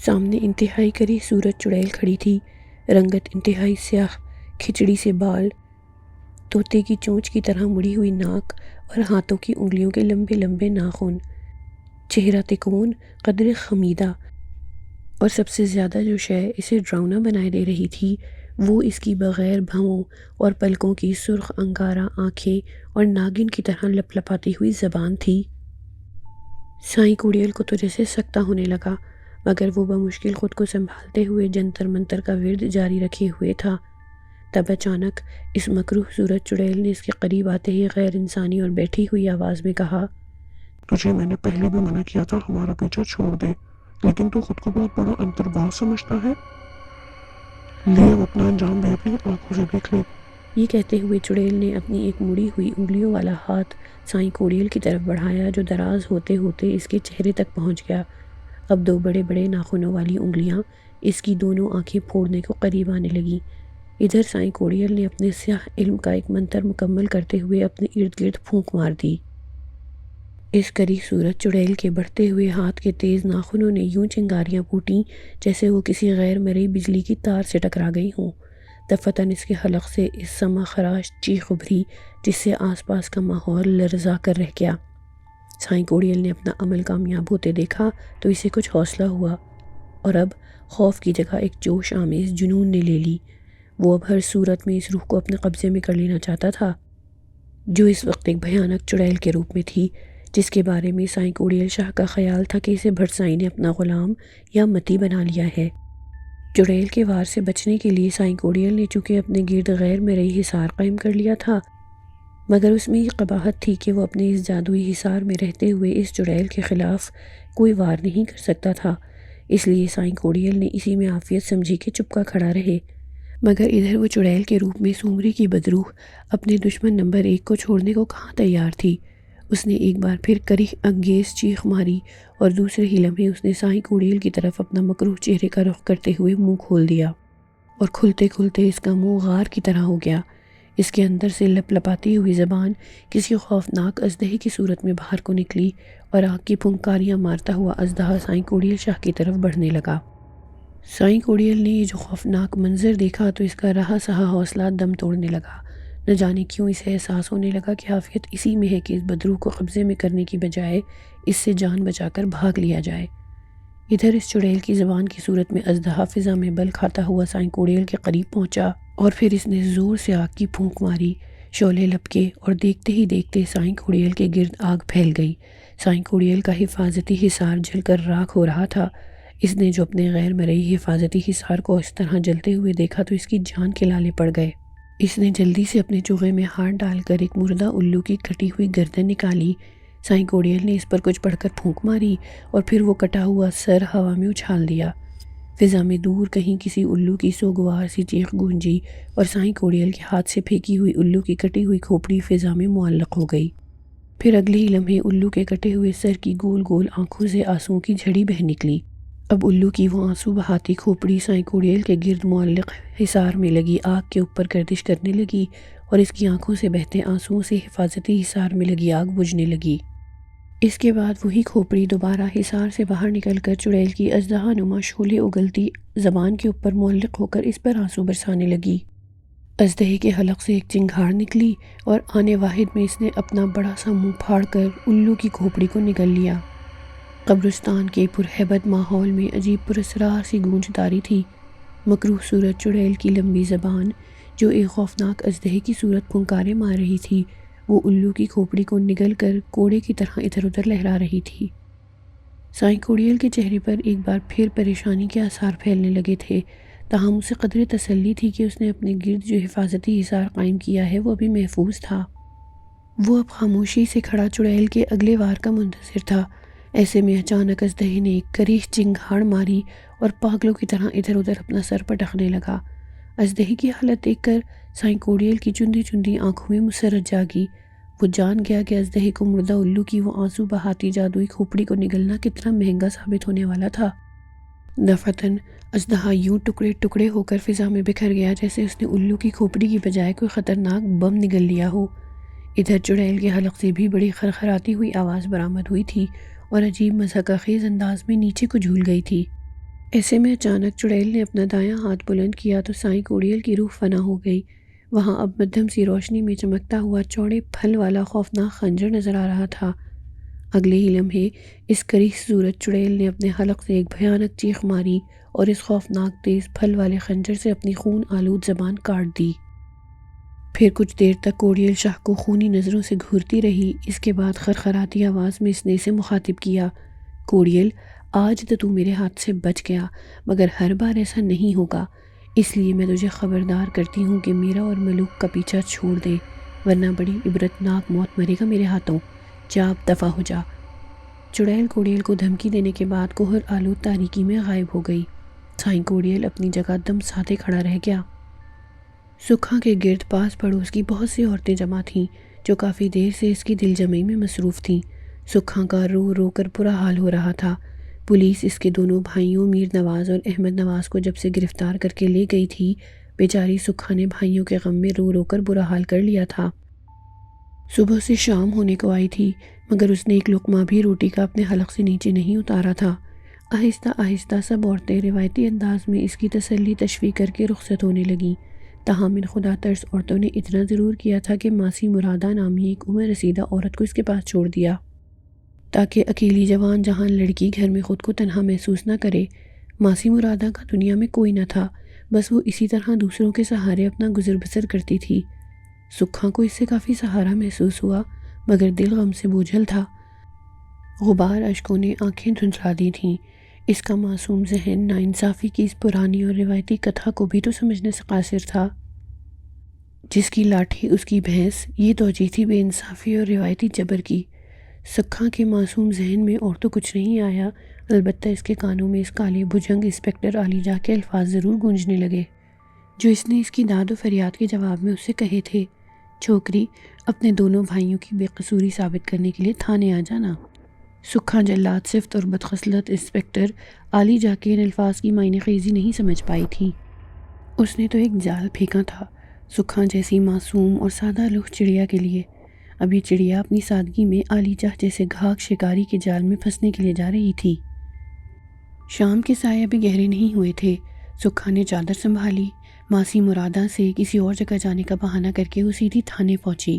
سامنے انتہائی کری صورت چڑیل کھڑی تھی، رنگت انتہائی سیاہ، کھچڑی سے بال، طوطے کی چونچ کی طرح مڑی ہوئی ناک اور ہاتھوں کی انگلیوں کے لمبے لمبے ناخن، چہرہ تکون، قدر خمیدہ، اور سب سے زیادہ جو شے اسے ڈراؤنا بنائے دے رہی تھی وہ اس کی بغیر بھنوں اور پلکوں کی سرخ انگارہ آنکھیں اور ناگن کی طرح لپ لپاتی ہوئی زبان تھی۔ سائیں کوڑیل کو تو جیسے سکتہ ہونے لگا، مگر وہ بمشکل خود کو سنبھالتے ہوئے جنتر منتر کا ورد جاری رکھے ہوئے تھا۔ تب اچانک اس مکروہ صورت چڑیل نے اس کے قریب آتے ہی غیر انسانی اور بیٹھی ہوئی آواز میں کہا، تجھے میں نے پہلے بھی منع کیا تھا ہمارا پیچھا چھوڑ دے، لیکن تو خود کو بہت بڑا انترباز سمجھتا ہے۔ لے اب اپنا انجام بھی اپنی آنکھوں سے دیکھ لے۔ یہ کہتے ہوئے چڑیل نے اپنی ایک مڑی ہوئی انگلیوں والا ہاتھ سائیں کوڑیل کی طرف بڑھایا جو دراز ہوتے ہوتے اس کے چہرے تک پہنچ گیا۔ اب دو بڑے بڑے ناخنوں والی انگلیاں اس کی دونوں آنکھیں پھوڑنے کو قریب آنے لگیں۔ ادھر سائیں کوڑیل نے اپنے سیاہ علم کا ایک منتر مکمل کرتے ہوئے اپنے ارد گرد پھونک مار دی۔ اس کری صورت چڑیل کے بڑھتے ہوئے ہاتھ کے تیز ناخنوں نے یوں چنگاریاں پھوٹیں جیسے وہ کسی غیر مرئی بجلی کی تار سے ٹکرا گئی ہوں۔ دفتن اس کے حلق سے اس سما خراش چیخ ابھری جس سے آس پاس کا ماحول لرزا کر رہ گیا۔ سائیں کوڑیل نے اپنا عمل کامیاب ہوتے دیکھا تو اسے کچھ حوصلہ ہوا، اور اب خوف کی جگہ ایک جوش آمیز جنون نے لے لی۔ وہ اب ہر صورت میں اس روح کو اپنے قبضے میں کر لینا چاہتا تھا جو اس وقت ایک بھیانک چڑیل کے روپ میں تھی، جس کے بارے میں سائیں کوڑیل شاہ کا خیال تھا کہ اسے بھٹ سائیں نے اپنا غلام یا متی بنا لیا ہے۔ چڑیل کے وار سے بچنے کے لیے سائیں کوڑیل نے چونکہ اپنے گرد غیر مرئی حصار قائم کر لیا تھا، مگر اس میں یہ قباحت تھی کہ وہ اپنے اس جادوئی حصار میں رہتے ہوئے اس چڑیل کے خلاف کوئی وار نہیں کر سکتا تھا۔ اس لیے سائیں کوڑیل نے اسی میں عافیت سمجھی کہ چپ کا کھڑا رہے، مگر ادھر وہ چڑیل کے روپ میں سومری کی بدروح اپنے دشمن نمبر 1 کو چھوڑنے کو کہاں تیار تھی۔ اس نے ایک بار پھر کریہ انگیز چیخ ماری اور دوسرے ہی لمحے اس نے سائیں کوڑیل کی طرف اپنا مکروہ چہرے کا رخ کرتے ہوئے منہ کھول دیا، اور کھلتے کھلتے اس کا منہ غار کی طرح ہو گیا۔ اس کے اندر سے لپ لپاتی ہوئی زبان کسی خوفناک اژدہے کی صورت میں باہر کو نکلی اور آگ کی پھنکاریاں مارتا ہوا اژدہا سائیں کوڑیل شاہ کی طرف بڑھنے لگا۔ سائیں کوڑیل نے یہ جو خوفناک منظر دیکھا تو اس کا رہا سہا حوصلہ دم توڑنے لگا۔ نہ جانے کیوں اسے احساس ہونے لگا کہ عافیت اسی میں ہے کہ اس بدروح کو قبضے میں کرنے کی بجائے اس سے جان بچا کر بھاگ لیا جائے۔ ادھر اس چڑیل کی زبان کی صورت میں اژدہا فضا میں بل کھاتا ہوا سائیں کوڑیل کے قریب پہنچا، اور پھر اس نے زور سے آگ کی پھونک ماری، شعلے لپکے اور دیکھتے ہی دیکھتے سائیں کوڑیل کے گرد آگ پھیل گئی۔ سائیں کوڑیل کا حفاظتی حصار جل کر راکھ ہو رہا تھا۔ اس نے جو اپنے غیر مرئی حفاظتی حصار کو اس طرح جلتے ہوئے دیکھا تو اس کی جان کے لالے پڑ گئے۔ اس نے جلدی سے اپنے چوغے میں ہاتھ ڈال کر ایک مردہ الو کی کٹی ہوئی گردن نکالی۔ سائیں کوڑیل نے اس پر کچھ پڑھ کر پھونک ماری اور پھر وہ کٹا ہوا سر ہوا میں اچھال دیا۔ فضا میں دور کہیں کسی الو کی سوگوار سی چیخ گونجی اور سائیں کوڑیل کے ہاتھ سے پھینکی ہوئی الو کی کٹی ہوئی کھوپڑی فضا میں معلق ہو گئی۔ پھر اگلے ہی لمحے الو کے کٹے ہوئے سر کی گول گول آنکھوں سے آنسوؤں کی جھڑی بہہ نکلی۔ اب الو کی وہ آنسو بہاتی کھوپڑی سائیں کوڑیل کے گرد معلق حصار میں لگی آگ کے اوپر گردش کرنے لگی، اور اس کی آنکھوں سے بہتے آنسوؤں سے حفاظتی حصار میں لگی آگ بجھنے لگی۔ اس کے بعد وہی کھوپڑی دوبارہ حصار سے باہر نکل کر چڑیل کی اژدہا نما شعلے اگلتی زبان کے اوپر معلق ہو کر اس پر آنسو برسانے لگی۔ اژدہے کے حلق سے ایک چنگھاڑ نکلی اور آنے واحد میں اس نے اپنا بڑا سا منہ پھاڑ کر الو کی کھوپڑی کو نگل لیا۔ قبرستان کے پرہیبت ماحول میں عجیب پراسرار سی گونج طاری تھی۔ مکروہ صورت چڑیل کی لمبی زبان جو ایک خوفناک اژدہے کی صورت پھنکارے مار رہی تھی، وہ الو کی کھوپڑی کو نگل کر کوڑے کی طرح ادھر ادھر لہرا رہی تھی۔ سائیں کوڑیل کے چہرے پر ایک بار پھر پریشانی کے آثار پھیلنے لگے تھے، تاہم اسے قدر تسلی تھی کہ اس نے اپنے گرد جو حفاظتی حصار قائم کیا ہے وہ ابھی محفوظ تھا۔ وہ اب خاموشی سے کھڑا چڑیل کے اگلے وار کا منتظر تھا۔ ایسے میں اچانک اژدہے نے ایک کریہ چنگھاڑ ماری اور پاگلوں کی طرح ادھر ادھر اپنا سر پٹکنے لگا۔ اژدہے کی حالت دیکھ کر سائیں کوڑیل کی چندی چندی آنکھوں میں مسرت جاگی۔ وہ جان گیا کہ اژدہے کو مردہ الو کی وہ آنسو بہاتی جادوئی کھوپڑی کو نگلنا کتنا مہنگا ثابت ہونے والا تھا۔ دفعتاً اژدہا یوں ٹکڑے ٹکڑے ہو کر فضا میں بکھر گیا جیسے اس نے الو کی کھوپڑی کی بجائے کوئی خطرناک بم نگل لیا ہو۔ ادھر چڑیل کے حلق سے بھی بڑی خرخراتی ہوئی آواز برآمد ہوئی تھی اور عجیب مضحکہ خیز انداز میں نیچے کو جھول گئی تھی۔ ایسے میں اچانک چڑیل نے اپنا دایاں ہاتھ بلند کیا تو سائیں کوڑیل کی روح فنا ہو گئی۔ وہاں اب مدھم سی روشنی میں چمکتا ہوا چوڑے پھل والا خوفناک خنجر نظر آ رہا تھا۔ اگلے ہی لمحے اس کریح صورت چڑیل نے اپنے حلق سے ایک بھیانک چیخ ماری اور اس خوفناک تیز پھل والے خنجر سے اپنی خون آلود زبان کاٹ دی۔ پھر کچھ دیر تک کوڑیل شاہ کو خونی نظروں سے گھورتی رہی۔ اس کے بعد خرخراتی آواز میں اس نے اسے مخاطب کیا، کوڑیل، آج تو میرے ہاتھ سے بچ گیا، مگر ہر بار ایسا نہیں ہوگا، اس لیے میں تجھے خبردار کرتی ہوں کہ میرا اور ملوک کا پیچھا چھوڑ دے، ورنہ بڑی عبرتناک موت مرے گا میرے ہاتھوں۔ جا، اب دفع ہو جا۔ چڑیل کوڑیل کو دھمکی دینے کے بعد کوہر آلود تاریکی میں غائب ہو گئی۔ سائیں کوڑیل اپنی جگہ دم سادے کھڑا رہ گیا۔ سکھا کے گرد پاس پڑوس کی بہت سی عورتیں جمع تھیں جو کافی دیر سے اس کی دل جمعی میں مصروف تھیں۔ سکھا کا رو رو کر برا حال ہو رہا تھا۔ پولیس اس کے دونوں بھائیوں میر نواز اور احمد نواز کو جب سے گرفتار کر کے لے گئی تھی، بیچاری سکھا نے بھائیوں کے غم میں رو رو کر برا حال کر لیا تھا۔ صبح سے شام ہونے کو آئی تھی مگر اس نے ایک لقمہ بھی روٹی کا اپنے حلق سے نیچے نہیں اتارا تھا۔ آہستہ آہستہ سب عورتیں روایتی انداز میں اس کی تسلی تشفی کر کے رخصت ہونے لگیں۔ تاہم ان خدا ترس عورتوں نے اتنا ضرور کیا تھا کہ ماسی مرادہ نامی ایک عمر رسیدہ عورت کو اس کے پاس چھوڑ دیا تاکہ اکیلی جوان جہان لڑکی گھر میں خود کو تنہا محسوس نہ کرے۔ ماسی مرادہ کا دنیا میں کوئی نہ تھا، بس وہ اسی طرح دوسروں کے سہارے اپنا گزر بسر کرتی تھی۔ سکھا کو اس سے کافی سہارا محسوس ہوا مگر دل غم سے بوجھل تھا۔ غبار اشکوں نے آنکھیں دھندلا دی تھیں۔ اس کا معصوم ذہن ناانصافی کی اس پرانی اور روایتی کتھا کو بھی تو سمجھنے سے قاصر تھا۔ جس کی لاٹھی اس کی بھینس، یہ توجہ تھی بے انصافی اور روایتی جبر کی۔ سکھا کے معصوم ذہن میں اور تو کچھ نہیں آیا، البتہ اس کے کانوں میں اس کالے بھجنگ انسپکٹر علی جا کے الفاظ ضرور گونجنے لگے جو اس نے اس کی داد و فریاد کے جواب میں اس سے کہے تھے، چھوکری، اپنے دونوں بھائیوں کی بے قصوری ثابت کرنے کے لیے تھانے آ جانا۔ سکھا جلاد صفت اور بدخصلت انسپکٹر علی جا کے ان الفاظ کی معنی خیزی نہیں سمجھ پائی تھی۔ اس نے تو ایک جال پھینکا تھا سکھا جیسی معصوم اور سادہ لوح چڑیا کے لیے۔ اب یہ چڑیا اپنی سادگی میں علی جا جیسے گھاگ شکاری کے جال میں پھنسنے کے لیے جا رہی تھی۔ شام کے سائے ابھی گہرے نہیں ہوئے تھے۔ سکھا نے چادر سنبھالی، ماسی مرادہ سے کسی اور جگہ جانے کا بہانہ کر کے وہ سیدھی تھانے پہنچی۔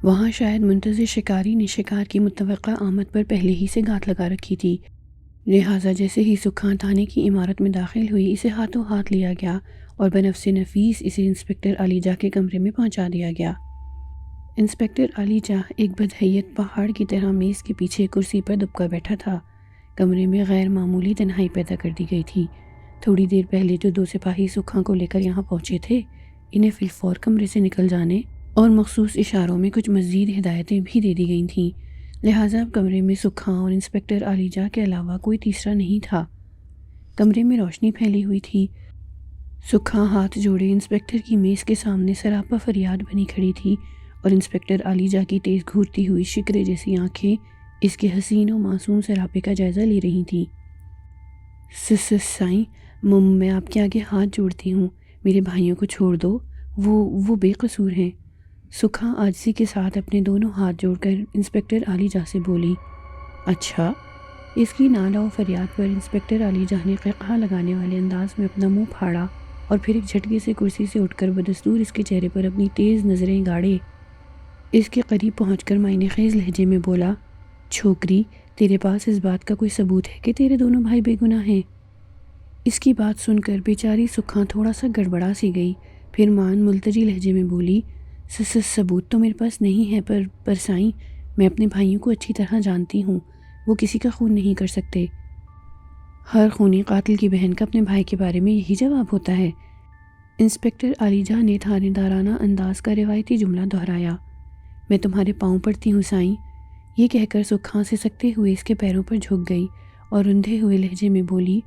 وہاں شاید منتظر شکاری نے شکار کی متوقع آمد پر پہلے ہی سے گات لگا رکھی تھی، لہٰذا جیسے ہی سکھا تھانے کی عمارت میں داخل ہوئی، اسے ہاتھوں ہاتھ لیا گیا اور بنفس نفیس اسے انسپکٹر علی جا کے کمرے میں پہنچا دیا گیا۔ انسپکٹر علی جا ایک بدحیت پہاڑ کی طرح میز کے پیچھے کرسی پر دبکا بیٹھا تھا۔ کمرے میں غیر معمولی تنہائی پیدا کر دی گئی تھی۔ تھوڑی دیر پہلے جو دو سپاہی سکھا کو لے کر یہاں پہنچے تھے، انہیں فی الفور کمرے سے نکل جانے اور مخصوص اشاروں میں کچھ مزید ہدایتیں بھی دے دی گئی تھیں، لہٰذا اب کمرے میں سکھا اور انسپکٹر علی جا کے علاوہ کوئی تیسرا نہیں تھا۔ کمرے میں روشنی پھیلی ہوئی تھی۔ سکھا ہاتھ جوڑے انسپکٹر کی میز کے سامنے سراپا فریاد بنی کھڑی تھی اور انسپکٹر علی جا کی تیز گھورتی ہوئی شکرے جیسی آنکھیں اس کے حسین و معصوم سراپے کا جائزہ لے رہی تھیں۔ سائیں، میں آپ کے آگے ہاتھ جوڑتی ہوں، میرے بھائیوں کو چھوڑ دو، وہ بے قصور ہیں۔ سکھا عاجزی کے ساتھ اپنے دونوں ہاتھ جوڑ کر انسپکٹر علی جا سے بولی۔ اچھا؟ اس کی نالہ و فریاد پر انسپکٹر علی جا نے قہقہا لگانے والے انداز میں اپنا منہ پھاڑا اور پھر ایک جھٹکے سے کرسی سے اٹھ کر بدستور اس کے چہرے پر اپنی تیز نظریں گاڑے اس کے قریب پہنچ کر معنی خیز لہجے میں بولا، چھوکری، تیرے پاس اس بات کا کوئی ثبوت ہے کہ تیرے دونوں بھائی بے گناہ ہیں؟ اس کی بات سن کر بیچاری سکھا تھوڑا سا گڑبڑا سی گئی، پھر ملتجی لہجے میں بولی، ثبوت تو میرے پاس نہیں ہے، پر سائیں، میں اپنے بھائیوں کو اچھی طرح جانتی ہوں، وہ کسی کا خون نہیں کر سکتے۔ ہر خونی قاتل کی بہن کا اپنے بھائی کے بارے میں یہی جواب ہوتا ہے۔ انسپکٹر علی جا نے تھانے دارانہ انداز کا روایتی جملہ دہرایا۔ میں تمہارے پاؤں پڑتی ہوں سائیں، یہ کہہ کر سکھا سے سکتے ہوئے اس کے پیروں پر جھک گئی اور رندھے ہوئے لہجے میں بولی،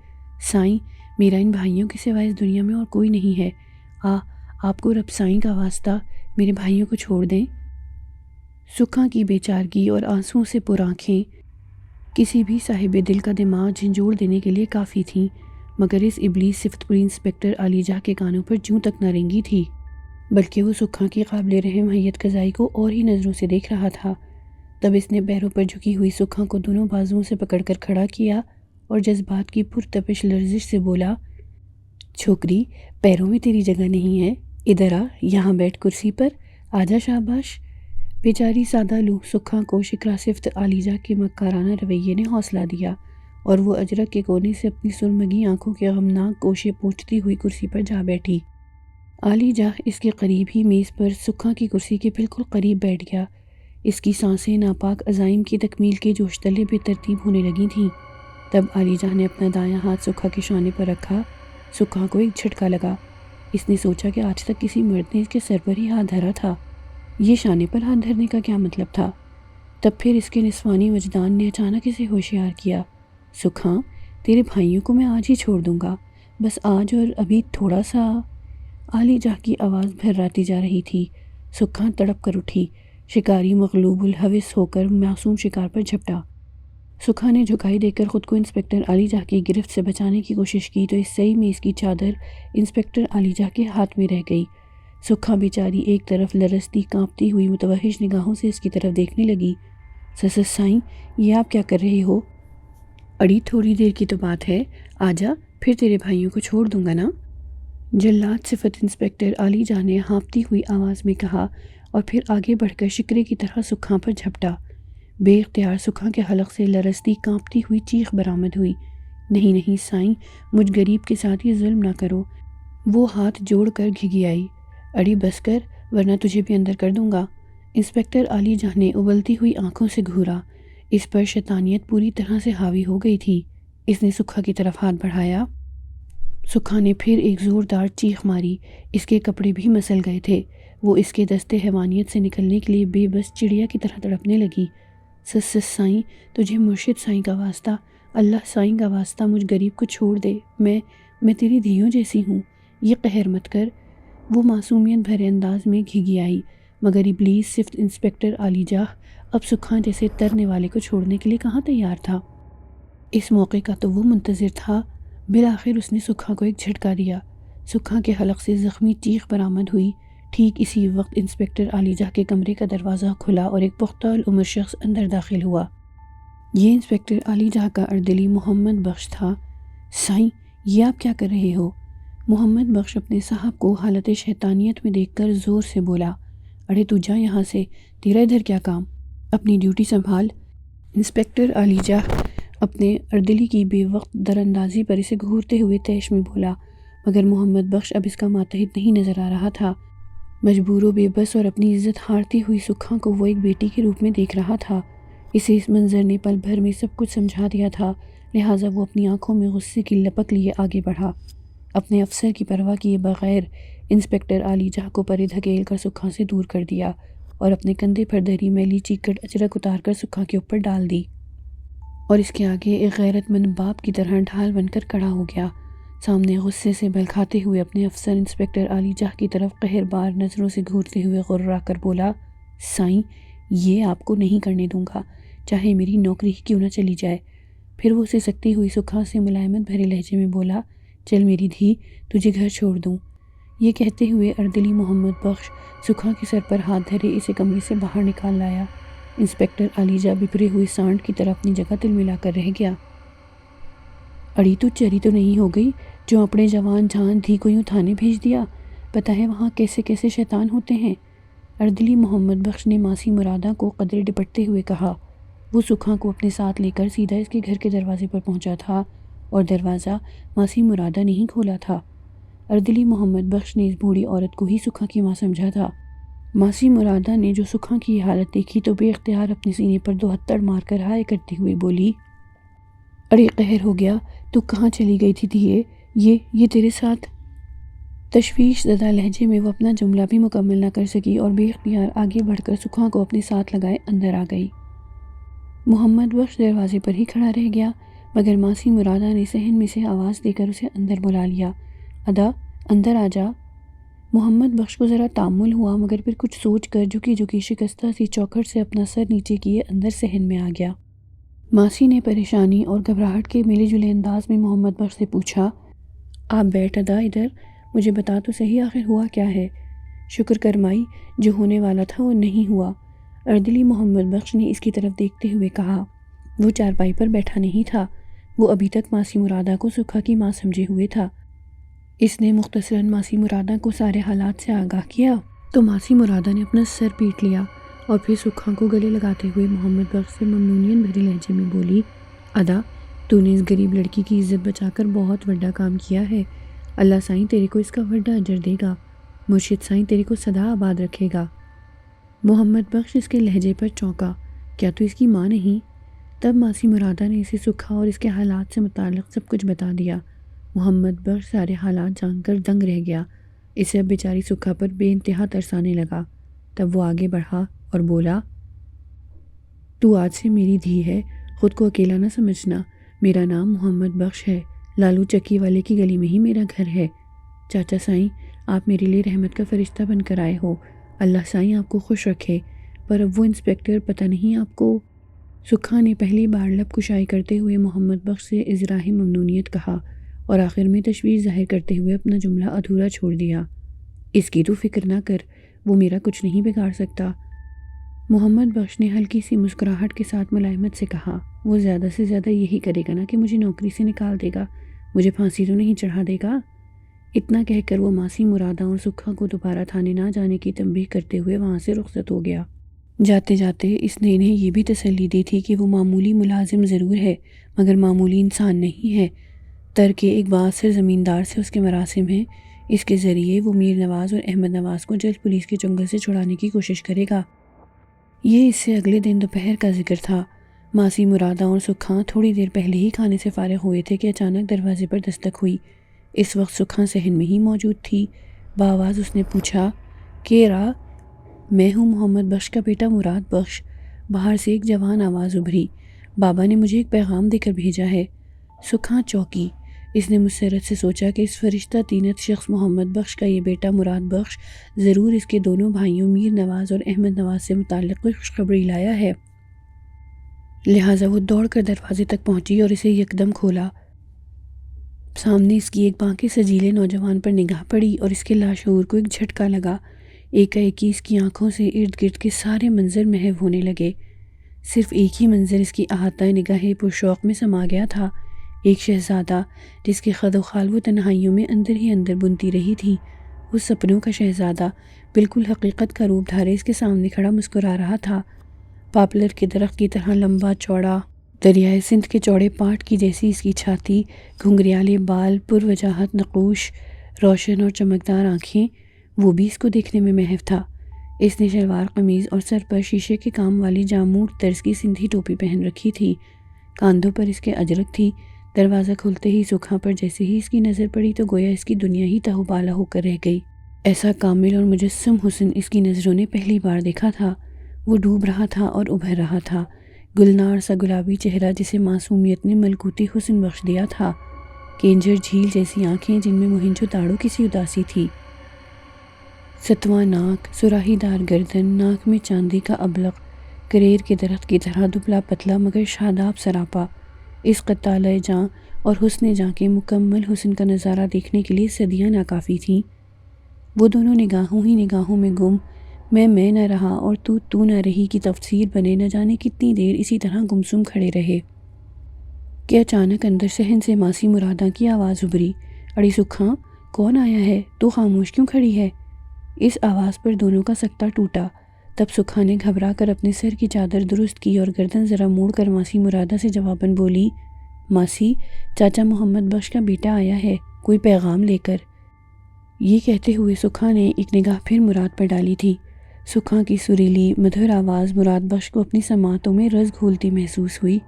سائیں، میرا ان بھائیوں کے سوائے اس دنیا میں اور کوئی نہیں ہے، آپ کو رب سائیں کا واسطہ میرے بھائیوں کو چھوڑ دیں۔ سکھا کی بے چارگی اور آنسوؤں سے پر آنکھیں کسی بھی صاحب دل کا دماغ جھنجھوڑ دینے کے لیے کافی تھیں، مگر اس ابلیس صفت پوری انسپکٹر علی جا کے کانوں پر جوں تک نہ رینگی تھی، بلکہ وہ سکھا کی قابل رحم حیت قضائی کو اور ہی نظروں سے دیکھ رہا تھا۔ تب اس نے پیروں پر جھکی ہوئی سکھا کو دونوں بازوؤں سے پکڑ کر کھڑا کیا اور جذبات کی پرتپش لرزش سے بولا، چھوکری، پیروں میں تیری جگہ نہیں ہے، ادھر آ، یہاں بیٹھ کرسی پر، آجا شاباش۔ بیچاری سادہ لوح سکھا کو شکرا صفت عالیجہ کے مکارانہ رویے نے حوصلہ دیا اور وہ اجرک کے کونے سے اپنی سرمگی آنکھوں کے غمناک گوشے پوچھتی ہوئی کرسی پر جا بیٹھی۔ عالیجہ اس کے قریب ہی میز پر سکھا کی کرسی کے بالکل قریب بیٹھ گیا۔ اس کی سانسیں ناپاک عزائم کی تکمیل کے جوش تلے بے ترتیب ہونے لگی تھیں۔ تب عالیجہ نے اپنا دایاں ہاتھ سکھا کے شانے پر رکھا۔ سکھا کو ایک جھٹکا لگا۔ اس نے سوچا کہ آج تک کسی مرد نے اس کے سر پر ہی ہاتھ دھرا تھا، یہ شانے پر ہاتھ دھرنے کا کیا مطلب تھا؟ تب پھر اس کے نسوانی وجدان نے اچانک اسے ہوشیار کیا۔ سکھا، تیرے بھائیوں کو میں آج ہی چھوڑ دوں گا، بس آج اور ابھی تھوڑا سا۔ عالیجہ کی آواز بھرراتی جا رہی تھی۔ سکھا تڑپ کر اٹھی۔ شکاری مغلوب الحوث ہو کر معصوم شکار پر جھپٹا۔ سکھا نے جھکائی دے کر خود کو انسپکٹر عالیجہ کی گرفت سے بچانے کی کوشش کی تو اس سئی میں اس کی چادر انسپکٹر عالیجہ کے ہاتھ میں رہ گئی۔ سکھا بیچاری ایک طرف لرزتی کانپتی ہوئی متوحش نگاہوں سے اس کی طرف دیکھنے لگی۔ سائیں، یہ آپ کیا کر رہے ہو؟ اڑی تھوڑی دیر کی تو بات ہے، آجا، پھر تیرے بھائیوں کو چھوڑ دوں گا نا، جلاد صفت انسپکٹر عالیجہ نے ہانپتی ہوئی آواز میں کہا اور پھر آگے بڑھ کر شکرے کی طرح سکھا پر جھپٹا۔ بے اختیار سکھا کے حلق سے لرزتی کانپتی ہوئی چیخ برآمد ہوئی، نہیں نہیں سائیں، مجھ غریب کے ساتھ یہ ظلم نہ کرو۔ وہ ہاتھ جوڑ کر گھگیائی۔ اڑی بس کر، ورنہ تجھے بھی اندر کر دوں گا۔ انسپکٹر عالیجہ نے ابلتی ہوئی آنکھوں سے گھورا۔ اس پر شیطانیت پوری طرح سے حاوی ہو گئی تھی۔ اس نے سکھا کی طرف ہاتھ بڑھایا۔ سکھا نے پھر ایک زوردار چیخ ماری۔ اس کے کپڑے بھی مسل گئے تھے۔ وہ اس کے دستے حیوانیت سے نکلنے کے لیے بے بس چڑیا کی طرح تڑپنے لگی۔ سائیں، تجھے مرشد سائیں کا واسطہ، اللہ سائیں کا واسطہ، مجھ غریب کو چھوڑ دے، میں تیری دھیوں جیسی ہوں، یہ قہر مت کر۔ وہ معصومیت بھرے انداز میں گھگیائی، مگر ابلیس صفت انسپکٹر عالیجہ اب سکھا جیسے ترنے والے کو چھوڑنے کے لیے کہاں تیار تھا۔ اس موقع کا تو وہ منتظر تھا۔ بالآخر اس نے سکھا کو ایک جھٹکا دیا۔ سکھا کے حلق سے زخمی چیخ برآمد ہوئی۔ ٹھیک اسی وقت انسپکٹر عالیجہ کے کمرے کا دروازہ کھلا اور ایک پختہ العمر شخص اندر داخل ہوا۔ یہ انسپکٹر عالیجہ کا اردلی محمد بخش تھا۔ سائیں، یہ آپ کیا کر رہے ہو؟ محمد بخش اپنے صاحب کو حالت شیطانیت میں دیکھ کر زور سے بولا، اڑے تو جا یہاں سے، تیرا ادھر کیا کام؟ اپنی ڈیوٹی سنبھال۔ انسپکٹر عالیجہ اپنے اردلی کی بے وقت دراندازی پر اسے گھورتے ہوئے طیش میں بولا، مگر محمد بخش اب اس کا ماتحت نہیں نظر آ رہا تھا۔ مجبور و بے بس اور اپنی عزت ہارتی ہوئی سکھا کو وہ ایک بیٹی کے روپ میں دیکھ رہا تھا۔ اسے اس منظر نے پل بھر میں سب کچھ سمجھا دیا تھا، لہٰذا وہ اپنی آنکھوں میں غصے کی لپک لیے آگے بڑھا۔ اپنے افسر کی پرواہ کیے بغیر انسپکٹر عالیجہ کو پرے دھکیل کر سکھا سے دور کر دیا اور اپنے کندھے پر دھری میلی چیکٹ اچرک اتار کر سکھا کے اوپر ڈال دی، اور اس کے آگے ایک غیرت مند باپ کی طرح ڈھال بن کر کھڑا ہو گیا۔ سامنے غصے سے بھلکھاتے ہوئے اپنے افسر انسپکٹر عالیجہ کی طرف قہر بار نظروں سے گھورتے ہوئے غرا کر بولا، سائیں، یہ آپ کو نہیں کرنے دوں گا، چاہے میری نوکری ہی کیوں نہ چلی جائے۔ پھر وہ سسکتی ہوئی سکھا سے ملائمت بھرے لہجے میں بولا، چل میری دھی، تجھے گھر چھوڑ دوں۔ یہ کہتے ہوئے اردلی محمد بخش سکھا کے سر پر ہاتھ دھرے اسے کمرے سے باہر نکال لایا۔ انسپکٹر عالیجہ بپھرے ہوئے سانڈ کی طرح اپنی جگہ تل ملا کر رہ گیا۔ اڑی تو چری تو نہیں ہو گئی جو اپنے جوان جان دھی کو یوں تھانے بھیج دیا؟ پتہ ہے وہاں کیسے کیسے شیطان ہوتے ہیں۔ اردلی محمد بخش نے ماسی مرادہ کو قدرے ڈپٹتے ہوئے کہا۔ وہ سکھا کو اپنے ساتھ لے کر سیدھا اس کے گھر کے دروازے پر پہنچا تھا اور دروازہ ماسی مرادہ نے ہی کھولا تھا۔ اردلی محمد بخش نے اس بوڑھی عورت کو ہی سکھا کی ماں سمجھا تھا۔ ماسی مرادہ نے جو سکھا کی حالت دیکھی تو بے اختیار اپنے سینے پر دو ہتھڑ مار کر ہائے کرتے ہوئے بولی، اڑے قہر ہو گیا، تو کہاں چلی گئی تھی دھیے؟ یہ تیرے ساتھ؟ تشویش زدہ لہجے میں وہ اپنا جملہ بھی مکمل نہ کر سکی اور بے اختیار آگے بڑھ کر سکھا کو اپنے ساتھ لگائے اندر آ گئی۔ محمد بخش دروازے پر ہی کھڑا رہ گیا، مگر ماسی مرادہ نے صحن میں سے آواز دے کر اسے اندر بلا لیا، ادا اندر آ جا۔ محمد بخش کو ذرا تامل ہوا، مگر پھر کچھ سوچ کر جھکی شکستہ سی چوکھٹ سے اپنا سر نیچے کیے اندر صحن میں آ گیا۔ ماسی نے پریشانی اور گھبراہٹ کے ملے جلے انداز میں محمد بخش سے پوچھا، آپ بیٹھ ادا ادھر، مجھے بتا تو صحیح آخر ہوا کیا ہے؟ شکر کر مائی، جو ہونے والا تھا وہ نہیں ہوا۔ اردلی محمد بخش نے اس کی طرف دیکھتے ہوئے کہا، وہ چارپائی پر بیٹھا نہیں تھا، وہ ابھی تک ماسی مرادہ کو سکھا کی ماں سمجھے ہوئے تھا۔ اس نے مختصراً ماسی مرادہ کو سارے حالات سے آگاہ کیا تو ماسی مرادہ نے اپنا سر پیٹ لیا اور پھر سکھا کو گلے لگاتے ہوئے محمد بخش سے ممنونیت بھری لہجے میں بولی، ادا تو نے اس غریب لڑکی کی عزت بچا کر بہت بڑا کام کیا ہے۔ اللہ سائیں تیرے کو اس کا بڑا اجر دے گا، مرشد سائیں تیرے کو سدا آباد رکھے گا۔ محمد بخش اس کے لہجے پر چونکا، کیا تو اس کی ماں نہیں؟ تب ماسی مرادہ نے اسے سکھا اور اس کے حالات سے متعلق سب کچھ بتا دیا۔ محمد بخش سارے حالات جان کر دنگ رہ گیا۔ اسے اب بیچاری سکھا پر بے انتہا ترس آنے لگا۔ تب وہ آگے بڑھا اور بولا، تو آج سے میری دھی ہے، خود کو اکیلا نہ سمجھنا۔ میرا نام محمد بخش ہے، لالو چکی والے کی گلی میں ہی میرا گھر ہے۔ چاچا سائیں آپ میرے لیے رحمت کا فرشتہ بن کر آئے ہو، اللہ سائیں آپ کو خوش رکھے۔ پر اب وہ انسپیکٹر پتہ نہیں آپ کو۔ سکھا نے پہلی بار لب کشائی کرتے ہوئے محمد بخش سے اظہار ممنونیت کہا اور آخر میں تشویش ظاہر کرتے ہوئے اپنا جملہ ادھورا چھوڑ دیا، اس کی تو فکر نہ کر، وہ میرا کچھ نہیں بگاڑ سکتا۔ محمد بخش نے ہلکی سی مسکراہٹ کے ساتھ ملائمت سے کہا، وہ زیادہ سے زیادہ یہی کرے گا نا کہ مجھے نوکری سے نکال دے گا، مجھے پھانسی تو نہیں چڑھا دے گا۔ اتنا کہہ کر وہ ماسی مرادہ اور سکھا کو دوبارہ تھانے نہ جانے کی تنبیہ کرتے ہوئے وہاں سے رخصت ہو گیا۔ جاتے جاتے اس نے انہیں یہ بھی تسلی دی تھی کہ وہ معمولی ملازم ضرور ہے مگر معمولی انسان نہیں ہے۔ ترکے ایک بااثر زمیندار سے اس کے مراسم ہیں، اس کے ذریعے وہ میر نواز اور احمد نواز کو جلد پولیس کے چنگل سے چھڑانے کی کوشش کرے گا۔ یہ اس سے اگلے دن دوپہر کا ذکر تھا۔ ماسی مرادہ اور سکھا تھوڑی دیر پہلے ہی کھانے سے فارغ ہوئے تھے کہ اچانک دروازے پر دستک ہوئی۔ اس وقت سکھا صحن میں ہی موجود تھی۔ بآواز اس نے پوچھا، کیرا؟ میں ہوں محمد بخش کا بیٹا مراد بخش۔ باہر سے ایک جوان آواز ابھری، بابا نے مجھے ایک پیغام دے کر بھیجا ہے۔ سکھا چوکی۔ اس نے مسرت سے سوچا کہ اس فرشتہ طینت شخص محمد بخش کا یہ بیٹا مراد بخش ضرور اس کے دونوں بھائیوں میر نواز اور احمد نواز سے متعلق کوئی خوشخبری لایا ہے، لہٰذا وہ دوڑ کر دروازے تک پہنچی اور اسے یکدم کھولا۔ سامنے اس کی ایک بانکے سجیلے نوجوان پر نگاہ پڑی اور اس کے لاشعور کو ایک جھٹکا لگا۔ ایک اس کی آنکھوں سے ارد گرد کے سارے منظر محو ہونے لگے۔ صرف ایک ہی منظر اس کی احاطہ نگاہ پرشوق میں سما گیا تھا، ایک شہزادہ جس کے خد و خال وہ تنہائیوں میں اندر ہی اندر بنتی رہی تھی۔ وہ سپنوں کا شہزادہ بالکل حقیقت کا روپ دھارے اس کے سامنے کھڑا مسکرا رہا تھا۔ پاپلر کے درخت کی طرح لمبا چوڑا، دریائے سندھ کے چوڑے پاٹ کی جیسی اس کی چھاتی، گھنگریالے بال، پر وجاہت نقوش، روشن اور چمکدار آنکھیں، وہ بھی اس کو دیکھنے میں محو تھا۔ اس نے شلوار قمیض اور سر پر شیشے کے کام والی جاموٹ طرز کی سندھی ٹوپی پہن رکھی تھی، کاندھوں پر اس کے اجرک تھی۔ دروازہ کھلتے ہی سکھا پر جیسے ہی اس کی نظر پڑی تو گویا اس کی دنیا ہی تہو بالا ہو کر رہ گئی۔ ایسا کامل اور مجسم حسن اس کی نظروں نے پہلی بار دیکھا تھا۔ وہ ڈوب رہا تھا اور ابھر رہا تھا، گلنار سا گلابی چہرہ جسے معصومیت نے ملکوتی حسن بخش دیا تھا، کینجر جھیل جیسی آنکھیں جن میں موہنجو داڑو کی سی اداسی تھی، ستواں ناک، سراہی دار گردن، ناک میں چاندی کا ابلق، کریر کے درخت کی طرح دبلا پتلا مگر شاداب سراپا۔ اس قطالہ جاں اور حسن جاں کے مکمل حسن کا نظارہ دیکھنے کے لیے صدیاں ناکافی تھیں۔ وہ دونوں نگاہوں ہی نگاہوں میں گم، میں نہ رہا اور تو نہ رہی کی تفسیر بنے نہ جانے کتنی دیر اسی طرح گمسم کھڑے رہے کہ اچانک اندر صحن سے ماسی مرادہ کی آواز ابھری، اڑی سکھا، کون آیا ہے؟ تو خاموش کیوں کھڑی ہے؟ اس آواز پر دونوں کا سکتہ ٹوٹا۔ تب سکھا نے گھبرا کر اپنے سر کی چادر درست کی اور گردن ذرا موڑ کر ماسی مرادہ سے جواباً بولی، ماسی، چاچا محمد بخش کا بیٹا آیا ہے، کوئی پیغام لے کر۔ یہ کہتے ہوئے سکھا نے ایک نگاہ پھر مراد پر ڈالی تھی۔ سکھا کی سریلی مدھر آواز مراد بخش کو اپنی سماعتوں میں رس گھولتی محسوس ہوئی۔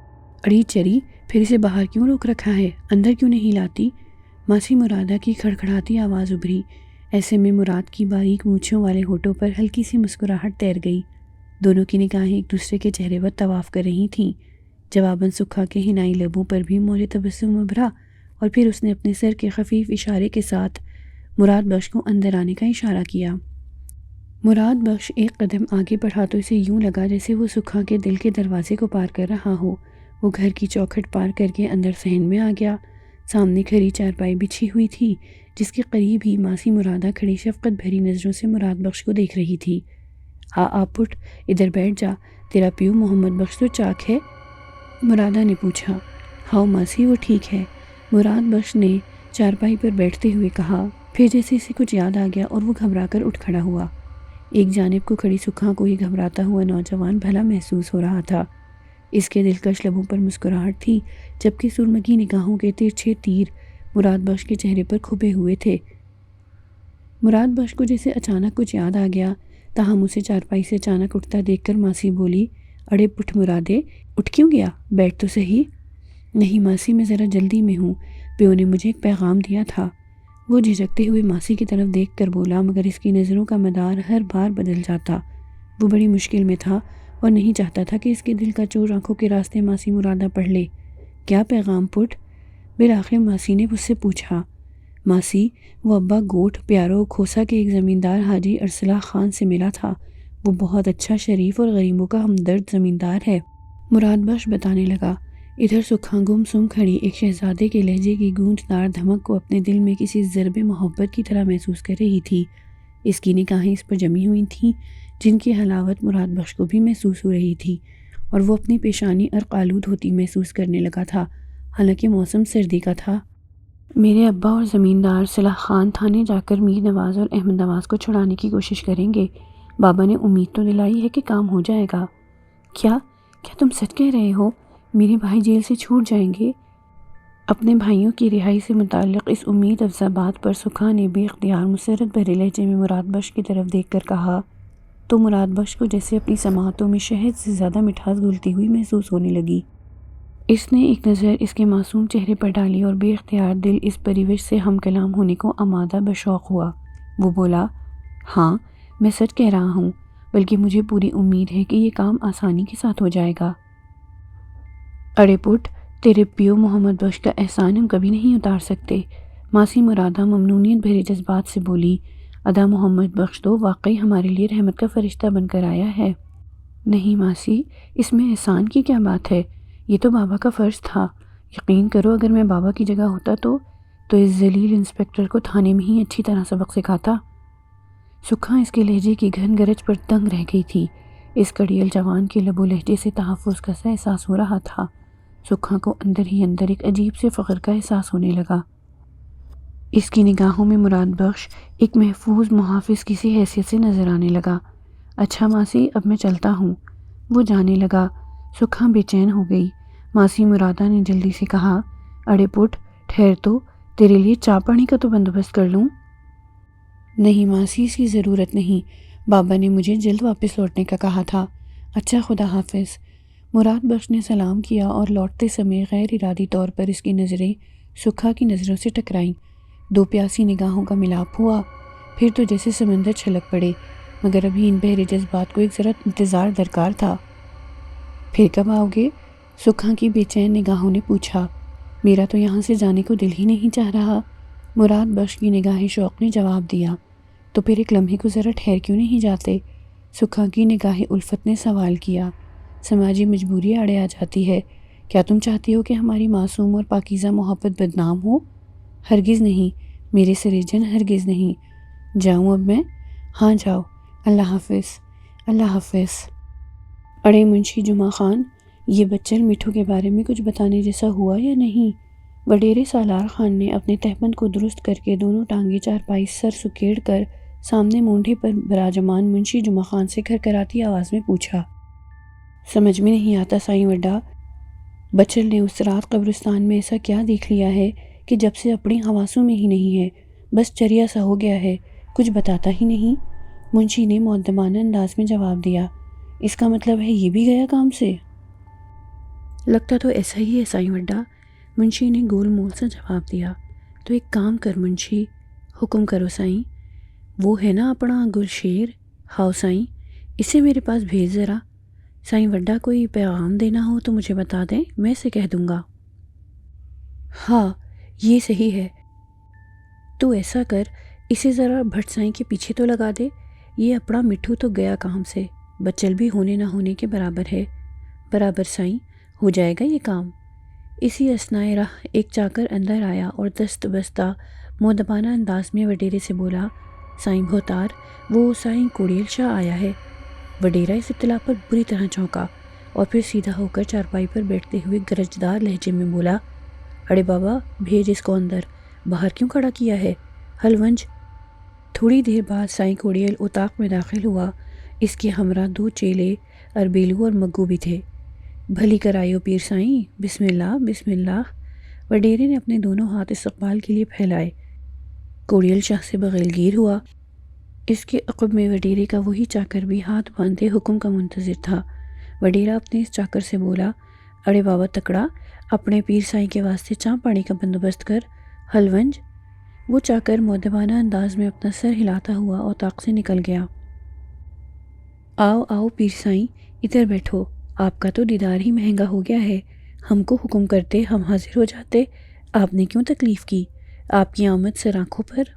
اڑی چری، پھر اسے باہر کیوں روک رکھا ہے، اندر کیوں نہیں لاتی؟ ماسی مرادہ کی کھڑکھڑاتی آواز ابھری۔ ایسے میں مراد کی باریک مونچھوں والے ہونٹوں پر ہلکی سی مسکراہٹ تیر گئی۔ دونوں کی نگاہیں ایک دوسرے کے چہرے پر طواف کر رہی تھیں۔ جواباً سکھا کے حنائی لبوں پر بھی موج تبسم ابھرا اور پھر اس نے اپنے سر کے خفیف اشارے کے ساتھ مراد بخش کو اندر آنے کا اشارہ کیا۔ مراد بخش ایک قدم آگے بڑھا تو اسے یوں لگا جیسے وہ سکھا کے دل کے دروازے کو پار کر رہا ہو۔ وہ گھر کی چوکھٹ پار کر کے اندر صحن میں آ گیا۔ سامنے کھری چارپائی بچھی ہوئی تھی جس کے قریب ہی ماسی مرادہ کھڑی شفقت بھری نظروں سے مراد بخش کو دیکھ رہی تھی۔ آ پٹ، ادھر بیٹھ جا، تیرا پیو محمد بخش تو چاک ہے؟ مرادہ نے پوچھا۔ ہاؤ ماسی وہ ٹھیک ہے، مراد بخش نے چارپائی پر بیٹھتے ہوئے کہا۔ پھر جیسے اسے کچھ یاد آ گیا اور وہ گھبرا کر اٹھ کھڑا ہوا۔ ایک جانب کو کھڑی سکھا کو ہی گھبراتا ہوا نوجوان بھلا محسوس ہو رہا تھا۔ اس کے دلکش لبوں پر مسکراہٹ تھی، جبکہ سرمگی نگاہوں کے ترچھے تیر مراد بخش کے چہرے پر کھپے ہوئے تھے۔ مراد بخش کو جیسے اچانک کچھ یاد آ گیا، تاہم اسے چارپائی سے اچانک اٹھتا دیکھ کر ماسی بولی، اڑے پٹھ مرادے، اٹھ کیوں گیا؟ بیٹھ تو صحیح۔ نہیں ماسی، میں ذرا جلدی میں ہوں، پیو نے مجھے ایک پیغام دیا تھا۔ وہ جھجکتے ہوئے ماسی کی طرف دیکھ کر بولا، مگر اس کی نظروں کا مدار ہر بار بدل جاتا۔ وہ بڑی مشکل میں تھا اور نہیں چاہتا تھا کہ اس کے دل کا چور آنکھوں کے راستے ماسی مرادہ پڑھ لے۔ کیا پیغام پٹ؟ بالآخر ماسی نے مجھ سے پوچھا۔ ماسی، وہ ابا گوٹھ پیارو کھوسا کے ایک زمیندار حاجی ارسلہ خان سے ملا تھا۔ وہ بہت اچھا، شریف اور غریبوں کا ہمدرد زمیندار ہے، مراد بخش بتانے لگا۔ ادھر سکھا گم سم کھڑی ایک شہزادے کے لہجے کی گونجدار دھمک کو اپنے دل میں کسی ضرب محبت کی طرح محسوس کر رہی تھی۔ اس کی نگاہیں اس پر جمی ہوئی تھیں، جن کی حلاوت مراد بخش کو بھی محسوس ہو رہی تھی، اور وہ اپنی پیشانی عرق آلود ہوتی محسوس کرنے لگا تھا، حالانکہ موسم سردی کا تھا۔ میرے ابا اور زمیندار صلاح خان تھانے جا کر میر نواز اور احمد نواز کو چھڑانے کی کوشش کریں گے۔ بابا نے امید تو دلائی ہے کہ کام ہو جائے گا۔ کیا تم سچ کہہ رہے ہو؟ میرے بھائی جیل سے چھوٹ جائیں گے؟ اپنے بھائیوں کی رہائی سے متعلق اس امید افزا بات پر سکھا نے بے اختیار مسرت بھرے لہجے میں مراد بخش کی طرف دیکھ کر کہا، تو مراد بخش کو جیسے اپنی سماعتوں میں شہد سے زیادہ مٹھاس گھلتی ہوئی محسوس ہونے لگی۔ اس نے ایک نظر اس کے معصوم چہرے پر ڈالی اور بے اختیار دل اس پریوش سے ہم کلام ہونے کو آمادہ بشوق ہوا۔ وہ بولا، ہاں میں سچ کہہ رہا ہوں، بلکہ مجھے پوری امید ہے کہ یہ کام آسانی کے ساتھ ہو جائے گا۔ اڑے پٹ، تیرے پیو محمد بخش کا احسان ہم کبھی نہیں اتار سکتے، ماسی مرادہ ممنونیت بھرے جذبات سے بولی۔ ادا محمد بخش تو واقعی ہمارے لیے رحمت کا فرشتہ بن کر آیا ہے۔ نہیں ماسی، اس میں احسان کی کیا بات ہے؟ یہ تو بابا کا فرض تھا۔ یقین کرو اگر میں بابا کی جگہ ہوتا تو اس ذلیل انسپکٹر کو تھانے میں ہی اچھی طرح سبق سکھاتا۔ سکھا اس کے لہجے کی گھن گرج پر دنگ رہ گئی تھی۔ اس کڑیل جوان کے لب و لہجے سے تحفظ کا سا احساس ہو رہا تھا۔ سکھا کو اندر ہی اندر ایک عجیب سے فخر کا احساس ہونے لگا۔ اس کی نگاہوں میں مراد بخش ایک محفوظ محافظ کی سی حیثیت سے نظر آنے لگا۔ اچھا ماسی، اب میں چلتا ہوں۔ وہ جانے لگا۔ سکھا بے چین ہو گئی۔ ماسی مرادہ نے جلدی سے کہا، اڑے پٹ ٹھہر، تو تیرے لیے چائے پانی کا تو بندوبست کر لوں؟ نہیں ماسی، اس کی ضرورت نہیں، بابا نے مجھے جلد واپس لوٹنے کا کہا تھا۔ اچھا، خدا حافظ۔ مراد بخش نے سلام کیا اور لوٹتے سمے غیر ارادی طور پر اس کی نظریں سکھا کی نظروں سے ٹکرائیں۔ دو پیاسی نگاہوں کا ملاپ ہوا، پھر تو جیسے سمندر چھلک پڑے، مگر ابھی ان بہرے جذبات کو ایک ذرا انتظار درکار تھا۔ پھر کب آؤ گے؟ سکھا کی بے چین نگاہوں نے پوچھا۔ میرا تو یہاں سے جانے کو دل ہی نہیں چاہ رہا، مراد بخش کی نگاہ شوق نے جواب دیا۔ تو پھر ایک لمحے کو ذرا ٹھہر کیوں نہیں جاتے؟ سکھا کی نگاہ الفت نے سوال کیا۔ سماجی مجبوری آڑے آ جاتی ہے۔ کیا تم چاہتی ہو کہ ہماری معصوم اور پاکیزہ محبت بدنام ہو؟ ہرگز نہیں میرے سریجن، ہرگز نہیں۔ جاؤں اب میں؟ ہاں جاؤ، اللہ حافظ۔ اللہ حافظ۔ اڑے منشی جمعہ خان، یہ بچل مٹھو کے بارے میں کچھ بتانے جیسا ہوا یا نہیں؟ وڈیرے سالار خان نے اپنے تہبند کو درست کر کے دونوں ٹانگیں چارپائی سر سکیڑ کر سامنے مونڈھے پر براجمان منشی جمعہ خان سے کھرکھراتی آواز میں پوچھا۔ سمجھ میں نہیں آتا سائیں وڈا، بچل نے اس رات قبرستان میں ایسا کیا دیکھ لیا ہے کہ جب سے اپنی حواسوں میں ہی نہیں ہے، بس چریا سا ہو گیا ہے، کچھ بتاتا ہی نہیں۔ منشی نے مؤدبانہ انداز میں جواب دیا، اس کا مطلب ہے یہ بھی گیا کام سے؟ لگتا تو ایسا ہی ہے سائیں وڈا، منشی نے گول مول سا جواب دیا۔ تو ایک کام کر منشی، حکم کرو سائیں، وہ ہے نا اپنا گلشیر، ہاؤ سائیں، اسے میرے پاس بھیج ذرا۔ سائیں وڈا کوئی پیغام دینا ہو تو مجھے بتا دیں، میں اسے کہہ دوں گا۔ ہاں یہ صحیح ہے، تو ایسا کر اسے ذرا بھٹ سائیں کے پیچھے تو لگا دے، یہ اپنا مٹھو تو گیا کام سے، بچل بھی ہونے نہ ہونے کے برابر ہے۔ برابر سائیں، ہو جائے گا یہ کام۔ اسی اثنائے راہ ایک چاکر اندر آیا اور دست بستہ مؤدبانہ انداز میں وڈیرے سے بولا، سائیں بھوتار، وہ سائیں کوڑیل شاہ آیا ہے۔ وڈیرہ اس اطلاع پر بری طرح چونکا اور پھر سیدھا ہو کر چارپائی پر بیٹھتے ہوئے گرجدار لہجے میں بولا، اڑے بابا بھیج اس کو اندر، باہر کیوں کھڑا کیا ہے؟ ہلونج۔ تھوڑی دیر بعد سائیں کوڑیل اتاق میں داخل ہوا۔ اس کے ہمراہ 2 چیلے اربیلو اور مگو بھی تھے۔ بھلی کرائیو پیر سائیں، بسم اللہ بسم اللہ۔ وڈیرے نے اپنے دونوں ہاتھ استقبال کے لیے پھیلائے۔ کوڑیل شاہ سے بغیر گیر ہوا۔ اس کے عقب میں وڈیرے کا وہی چاکر بھی ہاتھ باندھے حکم کا منتظر تھا۔ وڈیرا اپنے اس چاکر سے بولا، اڑے بابا تکڑا، اپنے پیر سائیں کے واسطے چاہ پانی کا بندوبست کر، ہلونج۔ وہ چاکر مؤدبانہ انداز میں اپنا سر ہلاتا ہوا اتاق سے نکل گیا۔ آؤ آؤ پیر سائیں، ادھر بیٹھو، آپ کا تو دیدار ہی مہنگا ہو گیا ہے۔ ہم کو حکم کرتے ہم حاضر ہو جاتے، آپ نے کیوں تکلیف کی؟ آپ کی آمد سر آنکھوں پر۔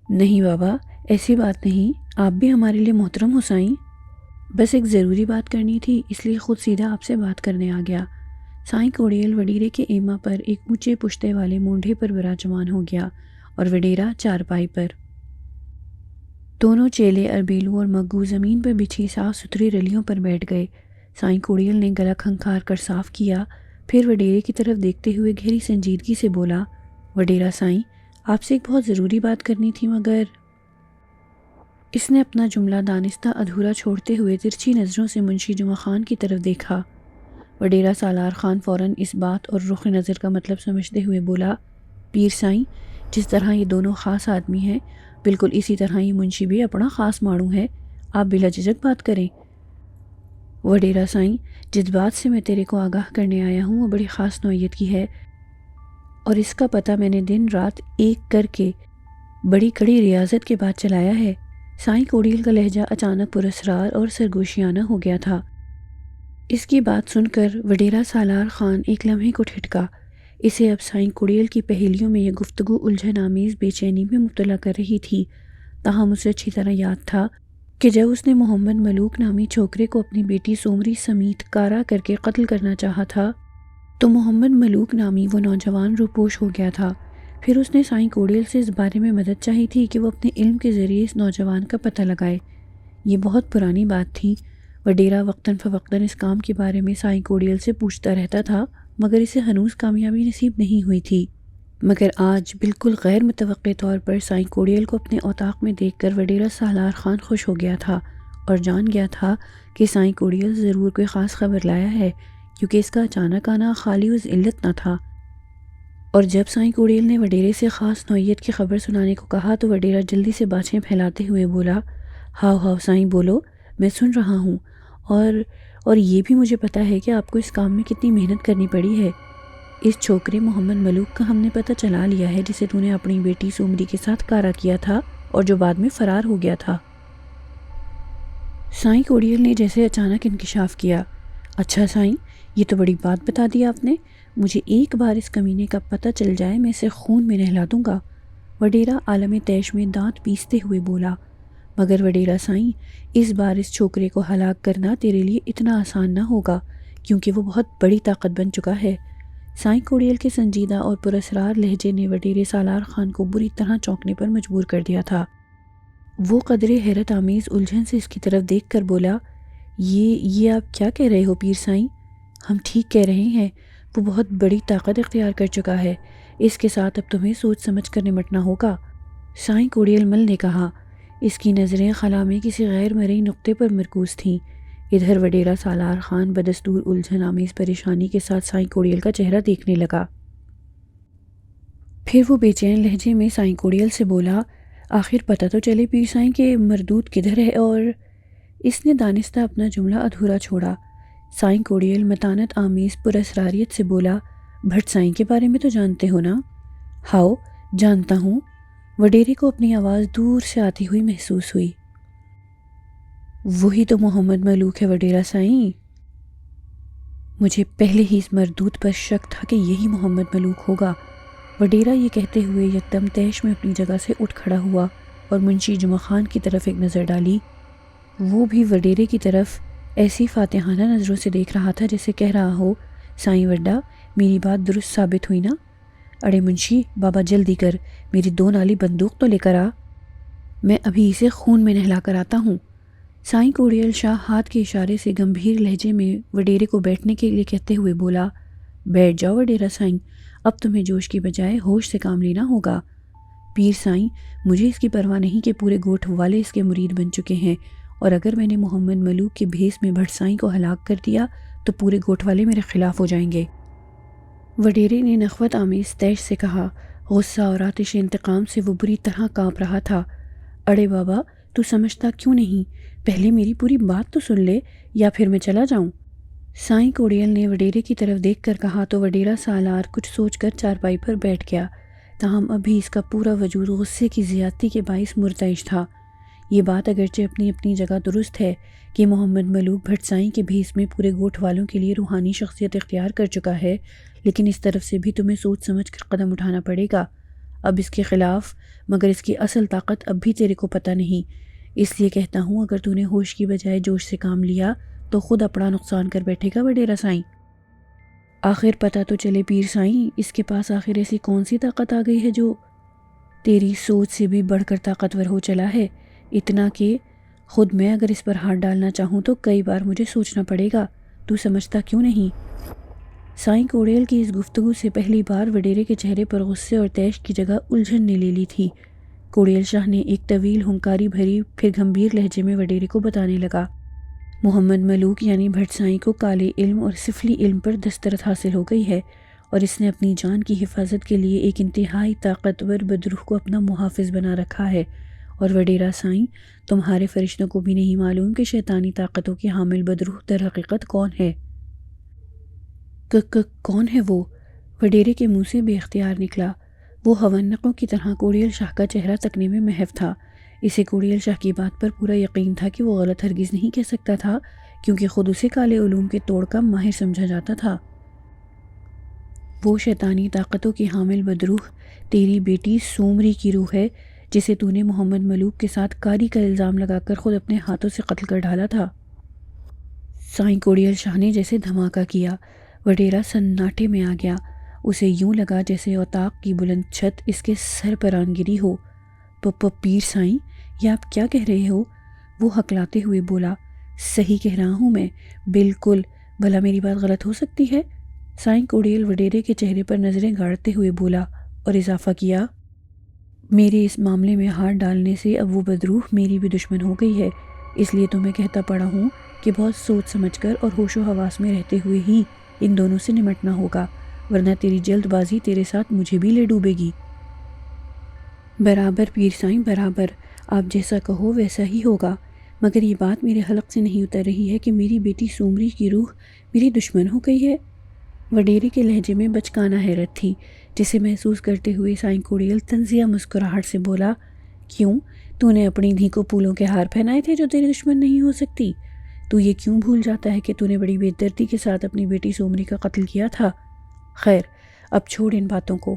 نہیں بابا، ایسی بات نہیں، آپ بھی ہمارے لیے محترم ہو سائیں۔ بس ایک ضروری بات کرنی تھی، اس لیے خود سیدھا آپ سے بات کرنے آ گیا۔ سائیں کوڑیل وڈیرے کے ایما پر ایک اونچے پشتے والے مونڈھے پر براجمان ہو گیا اور وڈیرا چارپائی پر۔ دونوں چیلے اربیلو اور مگو زمین پر بچھی صاف ستھری رلیوں پر بیٹھ گئے۔ سائیں کوڑیل نے گلا کھنکھار کر صاف کیا، پھر وڈیرے کی طرف دیکھتے ہوئے گہری سنجیدگی سے بولا، وڈیرا سائیں، آپ سے ایک بہت ضروری بات کرنی تھی مگر۔ اس نے اپنا جملہ دانستہ ادھورا چھوڑتے ہوئے ترچھی نظروں سے منشی جمعہ خان کی طرف دیکھا۔ وڈیرا سالار خان فوراً اس بات اور رخ نظر کا مطلب سمجھتے ہوئے بولا، پیر سائیں، جس طرح یہ دونوں خاص آدمی ہیں، بالکل اسی طرح یہ منشی بھی اپنا خاص ماڑوں ہے، آپ بلا جھجک بات کریں۔ وڈیرا سائیں، جس بات سے میں تیرے کو آگاہ کرنے آیا ہوں وہ بڑی خاص نوعیت کی ہے، اور اس کا پتہ میں نے دن رات ایک کر کے بڑی کڑی ریاضت کے بعد چلایا ہے۔ سائیں کوڑیل کا لہجہ اچانک پراسرار اور سرگوشیانہ ہو گیا تھا۔ اس کی بات سن کر وڈیرا سالار خان ایک لمحے کو ٹھٹکا۔ اسے اب سائیں کوڑیل کی پہیلیوں میں یہ گفتگو الجھن آمیز بے چینی میں مبتلا کر رہی تھی۔ تاہم اسے اچھی طرح یاد تھا کہ جب اس نے محمد ملوک نامی چھوکرے کو اپنی بیٹی سومری سمیت کارا کر کے قتل کرنا چاہا تھا تو محمد ملوک نامی وہ نوجوان روپوش ہو گیا تھا۔ پھر اس نے سائیں کوڑیل سے اس بارے میں مدد چاہی تھی کہ وہ اپنے علم کے ذریعے اس نوجوان کا پتہ لگائے۔ یہ بہت پرانی بات تھی۔ وڈیرا وقتاً فوقتاً اس کام کے بارے میں سائیں کوڑیل سے پوچھتا رہتا تھا، مگر اسے ہنوز کامیابی نصیب نہیں ہوئی تھی۔ مگر آج بالکل غیر متوقع طور پر سائیں کوڑیل کو اپنے اتاق میں دیکھ کر وڈیرا سالار خان خوش ہو گیا تھا اور جان گیا تھا کہ سائیں کوڑیل ضرور کوئی خاص خبر لایا ہے، کیونکہ اس کا اچانک آنا خالی اس علت نہ تھا۔ اور جب سائیں کوڑیل نے وڈیرے سے خاص نوعیت کی خبر سنانے کو کہا تو وڈیرا جلدی سے باچھیں پھیلاتے ہوئے بولا، ہاؤ ہاؤ سائیں بولو، میں سن رہا ہوں، اور یہ بھی مجھے پتہ ہے کہ آپ کو اس کام میں کتنی محنت کرنی پڑی ہے۔ اس چھوکرے محمد ملوک کا ہم نے پتہ چلا لیا ہے، جسے تو نے اپنی بیٹی سومری کے ساتھ کارا کیا تھا اور جو بعد میں فرار ہو گیا تھا۔ سائیں کوڑیل نے جیسے اچانک انکشاف کیا، اچھا سائیں، یہ تو بڑی بات بتا دی آپ نے، مجھے ایک بار اس کمینے کا پتہ چل جائے میں اسے خون میں نہلا دوں گا۔ وڈیرا عالم تیش میں دانت پیستے ہوئے بولا، مگر وڈیرا سائیں، اس بار اس چھوکرے کو ہلاک کرنا تیرے لیے اتنا آسان نہ ہوگا، کیونکہ وہ بہت بڑی طاقت بن چکا ہے۔ سائیں کوڑیل کے سنجیدہ اور پراسرار لہجے نے وڈیرے سالار خان کو بری طرح چونکنے پر مجبور کر دیا تھا۔ وہ قدرے حیرت آمیز الجھن سے اس کی طرف دیکھ کر بولا، یہ آپ کیا کہہ رہے ہو پیر سائیں؟ ہم ٹھیک کہہ رہے ہیں، وہ بہت بڑی طاقت اختیار کر چکا ہے، اس کے ساتھ اب تمہیں سوچ سمجھ کر نمٹنا ہوگا۔ سائیں کوڑیل مل نے کہا۔ اس کی نظریں خلا میں کسی غیر مرئی نقطے پر مرکوز تھیں۔ ادھر وڈیرا سالار خان بدستور الجھن آمیز پریشانی کے ساتھ سائیں کوڑیل کا چہرہ دیکھنے لگا۔ پھر وہ بے چین لہجے میں سائیں کوڑیل سے بولا، آخر پتہ تو چلے پیر سائیں کہ مردود کدھر ہے، اور اس نے دانستہ اپنا جملہ ادھورا چھوڑا۔ سائیں کوڑیل متانت آمیز پراسراریت سے بولا، بھٹ سائیں کے بارے میں تو جانتے ہو نا؟ ہاؤ، جانتا ہوں۔ وڈیرے کو اپنی آواز دور سے آتی ہوئی محسوس ہوئی۔ وہی تو محمد ملوک ہے وڈیرا سائیں۔ مجھے پہلے ہی اس مردود پر شک تھا کہ یہی محمد ملوک ہوگا۔ وڈیرا یہ کہتے ہوئے یکدم تیش میں اپنی جگہ سے اٹھ کھڑا ہوا اور منشی جمعہ خان کی طرف ایک نظر ڈالی۔ وہ بھی وڈیرے کی طرف ایسی فاتحانہ نظروں سے دیکھ رہا تھا جیسے کہہ رہا ہو، سائیں وڈا، میری بات درست ثابت ہوئی نا؟ اڑے منشی بابا جلدی کر، میری 2 نالی بندوق تو لے کر آ، میں ابھی اسے خون میں نہلا کر آتا ہوں۔ سائیں کوڑیل شاہ ہاتھ کے اشارے سے گمبھیر لہجے میں وڈیرے کو بیٹھنے کے لیے کہتے ہوئے بولا، بیٹھ جاؤ وڈیرا سائیں، اب تمہیں جوش کی بجائے ہوش سے کام لینا ہوگا۔ پیر سائیں، مجھے اس کی پرواہ نہیں کہ پورے گوٹھ والے اس کے مرید بن چکے ہیں، اور اگر میں نے محمد ملوک کے بھیس میں بھٹ سائیں کو ہلاک کر دیا تو پورے گوٹھ والے میرے خلاف ہو جائیں گے۔ وڈیرے نے نخوت آمیز تیش سے کہا، غصہ اور آتش انتقام سے وہ بری طرح کانپ رہا تھا۔ اڑے بابا، تو سمجھتا کیوں نہیں؟ پہلے میری پوری بات تو سن لے، یا پھر میں چلا جاؤں؟ سائیں کوڑیل نے وڈیرے کی طرف دیکھ کر کہا تو وڈیرا سالار کچھ سوچ کر چارپائی پر بیٹھ گیا، تاہم ابھی اس کا پورا وجود غصے کی زیادتی کے باعث مرتعش تھا۔ یہ بات اگرچہ اپنی اپنی جگہ درست ہے کہ محمد ملوک بھٹ سائیں کے بھیس میں پورے گوٹھ والوں کے لیے روحانی شخصیت اختیار کر چکا ہے، لیکن اس طرف سے بھی تمہیں سوچ سمجھ کر قدم اٹھانا پڑے گا اب اس کے خلاف، مگر اس کی اصل طاقت اب بھی تیرے کو پتہ نہیں۔ اس لیے کہتا ہوں، اگر تو نے ہوش کی بجائے جوش سے کام لیا تو خود اپنا نقصان کر بیٹھے گا وڈیرا سائیں۔ آخر پتہ تو چلے پیر سائیں، اس کے پاس آخر ایسی کون سی طاقت آ گئی ہے جو تیری سوچ سے بھی بڑھ کر طاقتور ہو چلا ہے، اتنا کہ خود میں اگر اس پر ہاتھ ڈالنا چاہوں تو کئی بار مجھے سوچنا پڑے گا۔ تو سمجھتا کیوں نہیں؟ سائیں کوڑیل کی اس گفتگو سے پہلی بار وڈیرے کے چہرے پر غصے اور طیش کی جگہ الجھن نے لے لی تھی۔ کوڑیل شاہ نے ایک طویل ہنکاری بھری پھر گمبھیر لہجے میں وڈیرے کو بتانے لگا، محمد ملوک یعنی بھٹ سائیں کو کالے علم اور سفلی علم پر دسترت حاصل ہو گئی ہے، اور اس نے اپنی جان کی حفاظت کے لیے ایک انتہائی طاقتور بدروح کو اپنا محافظ بنا رکھا ہے، اور وڈیرا سائیں، تمہارے فرشتوں کو بھی نہیں معلوم کہ شیطانی طاقتوں کی حامل بدروح در حقیقت کون ہے۔ کون ہے وہ؟ وڈیرے کے منہ سے بے اختیار نکلا۔ وہ ہونقوں کی طرح کوڑیل شاہ کا چہرہ تکنے میں محو تھا۔ اسے کوڑیل شاہ کی بات پر پورا یقین تھا کہ وہ غلط ہرگز نہیں کہہ سکتا تھا، کیونکہ خود اسے کالے علوم کے توڑ کا ماہر سمجھا جاتا تھا۔ وہ شیطانی طاقتوں کی حامل بدروح تیری بیٹی سومری کی روح ہے، جسے تو نے محمد ملوک کے ساتھ کاری کا الزام لگا کر خود اپنے ہاتھوں سے قتل کر ڈالا تھا۔ سائیں کوڑیل شاہ نے جیسے دھماکہ کیا، وڈیرا سناٹے میں آ گیا۔ اسے یوں لگا جیسے اوطاق کی بلند چھت اس کے سر پر آن گری ہو۔ پیر سائیں، یہ آپ کیا کہہ رہے ہو؟ وہ ہکلاتے ہوئے بولا، صحیح کہہ رہا ہوں میں، بالکل، بھلا میری بات غلط ہو سکتی ہے؟ سائیں کوڑیل وڈیرے کے چہرے پر نظریں گاڑتے ہوئے بولا، اور اضافہ کیا، میرے اس معاملے میں ہاتھ ڈالنے سے اب وہ بدروح میری بھی دشمن ہو گئی ہے، اس لیے تو میں کہتا پڑا ہوں کہ بہت سوچ سمجھ کر اور ہوش و حواس میں رہتے ہوئے ہی ان دونوں سے نمٹنا ہوگا، ورنہ تیری جلد بازی تیرے ساتھ مجھے بھی لے ڈوبے گی۔ برابر پیر سائیں، برابر، آپ جیسا کہو ویسا ہی ہوگا، مگر یہ بات میرے حلق سے نہیں اتر رہی ہے کہ میری بیٹی سومری کی روح میری دشمن ہو گئی ہے۔ وڈیرے کے لہجے میں بچکانہ حیرت تھی، جسے محسوس کرتے ہوئے سائیں کوڑیل طنزیہ مسکراہٹ سے بولا، کیوں؟ تو نے اپنی دھی کو پھولوں کے ہار پہنائے تھے جو تیری دشمن نہیں ہو سکتی؟ تو یہ کیوں بھول جاتا ہے کہ تو نے بڑی بے دردی کے ساتھ اپنی بیٹی سومری کا قتل کیا تھا؟ خیر، اب چھوڑ ان باتوں کو،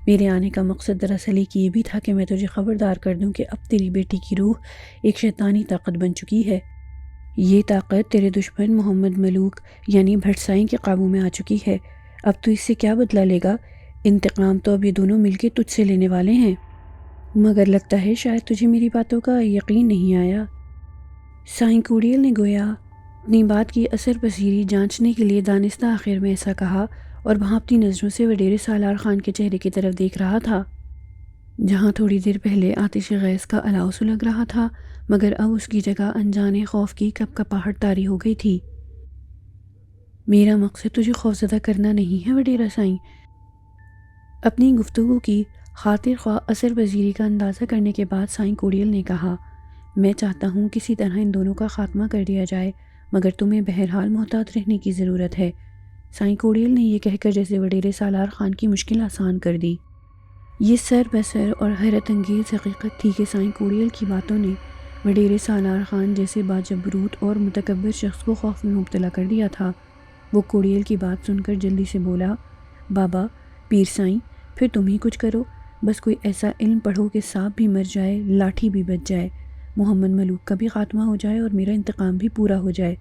میرے آنے کا مقصد دراصل ایک یہ بھی تھا کہ میں تجھے خبردار کر دوں کہ اب تیری بیٹی کی روح ایک شیطانی طاقت بن چکی ہے۔ یہ طاقت تیرے دشمن محمد ملوک یعنی بھٹ سائیں کے قابو میں آ چکی ہے۔ اب تو اس سے کیا بدلہ لے گا؟ انتقام تو اب یہ دونوں مل کے تجھ سے لینے والے ہیں، مگر لگتا ہے شاید تجھے میری باتوں کا یقین نہیں آیا۔ سائیں کوڑیل نے گویا اپنی بات کی اثر پذیری جانچنے کے لیے دانستہ آخر میں ایسا کہا، اور وہاں اپنی نظروں سے وڈیرے سالار خان کے چہرے کی طرف دیکھ رہا تھا، جہاں تھوڑی دیر پہلے آتش غیظ کا الاؤ سلگ رہا تھا، مگر اب اس کی جگہ انجانے خوف کی کپ کپاہٹ طاری ہو گئی تھی۔ میرا مقصد تجھے خوفزدہ کرنا نہیں ہے وڈیرا سائیں۔ اپنی گفتگو کی خاطر خواہ اثر پذیری کا اندازہ کرنے کے بعد سائیں کوڑیل نے کہا، میں چاہتا ہوں کسی طرح ان دونوں کا خاتمہ کر دیا جائے، مگر تمہیں بہرحال محتاط رہنے کی ضرورت ہے۔ سائیں کوڑیل نے یہ کہہ کر جیسے وڈیرے سالار خان کی مشکل آسان کر دی۔ یہ سر بسر اور حیرت انگیز حقیقت تھی کہ سائیں کوڑیل کی باتوں نے وڈیرے سالار خان جیسے باجبروت اور متکبر شخص کو خوف میں مبتلا کر دیا تھا۔ وہ کوڑیل کی بات سن کر جلدی سے بولا، بابا، پیر سائیں، پھر تم ہی کچھ کرو، بس کوئی ایسا علم پڑھو کہ سانپ بھی مر جائے، لاٹھی بھی بچ جائے، محمد ملوک کا بھی خاتمہ ہو جائے اور میرا انتقام بھی پورا ہو جائے،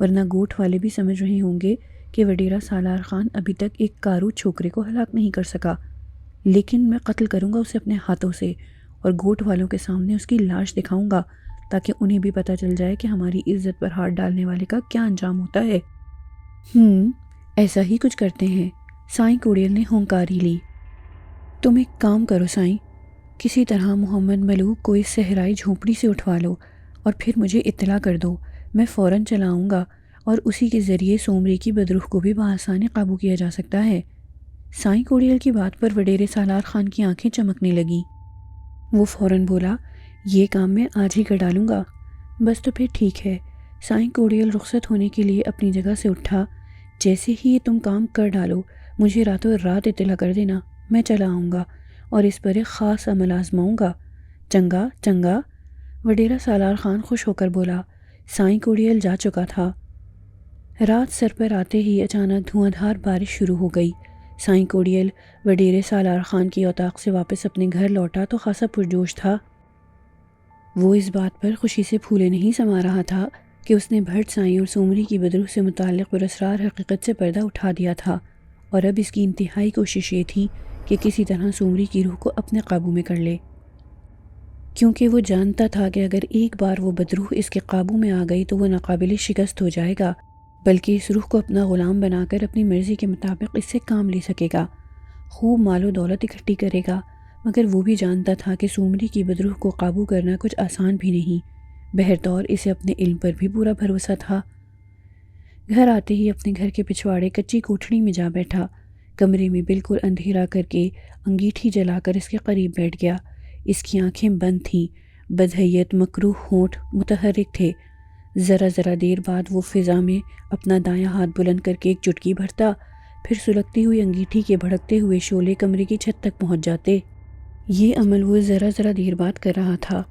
ورنہ گوٹھ والے بھی سمجھ رہے ہوں گے کہ وڈیرا سالار خان ابھی تک ایک کارو چھوکرے کو ہلاک نہیں کر سکا، لیکن میں قتل کروں گا اسے اپنے ہاتھوں سے، اور گوٹھ والوں کے سامنے اس کی لاش دکھاؤں گا تاکہ انہیں بھی پتہ چل جائے کہ ہماری عزت پر ہاتھ ڈالنے والے کا کیا انجام ہوتا ہے۔ ایسا ہی کچھ کرتے ہیں، سائیں کوڑیل نے ہونکاری لی۔ تم ایک کام کرو سائیں، کسی طرح محمد ملوک کو اس صحرائی جھونپڑی سے اٹھوا لو اور پھر مجھے اطلاع کر دو، میں فوراً چلا آؤں گا اور اسی کے ذریعے سومری کی بدروح کو بھی بآسانی قابو کیا جا سکتا ہے۔ سائیں کوڑیل کی بات پر وڈیرے سالار خان کی آنکھیں چمکنے لگیں۔ وہ فوراً بولا، یہ کام میں آج ہی کر ڈالوں گا۔ بس تو پھر ٹھیک ہے۔ سائیں کوڑیل رخصت ہونے کے لیے اپنی جگہ سے اٹھا۔ جیسے ہی یہ تم کام کر ڈالو مجھے راتوں رات اطلاع کر دینا، میں چلا آؤں گا اور اس پر ایک خاص عمل آزماؤں گا۔ چنگا چنگا، وڈیرا سالار خان خوش ہو کر بولا۔ سائیں کوڑیل جا چکا تھا۔ رات سر پر آتے ہی اچانک دھواں دھار بارش شروع ہو گئی۔ سائیں کوڑیل وڈیرے سالار خان کی اوطاق سے واپس اپنے گھر لوٹا تو خاصا پرجوش تھا۔ وہ اس بات پر خوشی سے پھولے نہیں سما رہا تھا کہ اس نے بھٹ سائیں اور سومری کی بدروح سے متعلق پراسرار حقیقت سے پردہ اٹھا دیا تھا، اور اب اس کی انتہائی کوشش یہ تھی کہ کسی طرح سومری کی روح کو اپنے قابو میں کر لے، کیونکہ وہ جانتا تھا کہ اگر ایک بار وہ بدروح اس کے قابو میں آ گئی تو وہ ناقابل شکست ہو جائے گا، بلکہ اس روح کو اپنا غلام بنا کر اپنی مرضی کے مطابق اس سے کام لے سکے گا، خوب مال و دولت اکٹھی کرے گا۔ مگر وہ بھی جانتا تھا کہ سومری کی بدروح کو قابو کرنا کچھ آسان بھی نہیں۔ بہرطور اسے اپنے علم پر بھی پورا بھروسہ تھا۔ گھر آتے ہی اپنے گھر کے پچھواڑے کچی کوٹھڑی میں جا بیٹھا، کمرے میں بالکل اندھیرا کر کے انگیٹھی جلا کر اس کے قریب بیٹھ گیا۔ اس کی آنکھیں بند تھیں، بدحیت مکروہ ہونٹ متحرک تھے۔ ذرا دیر بعد وہ فضا میں اپنا دایاں ہاتھ بلند کر کے ایک چٹکی بھرتا، پھر سلگتی ہوئی انگیٹھی کے بھڑکتے ہوئے شعلے کمرے کی چھت تک پہنچ جاتے۔ یہ عمل وہ ذرا دیر بعد کر رہا تھا۔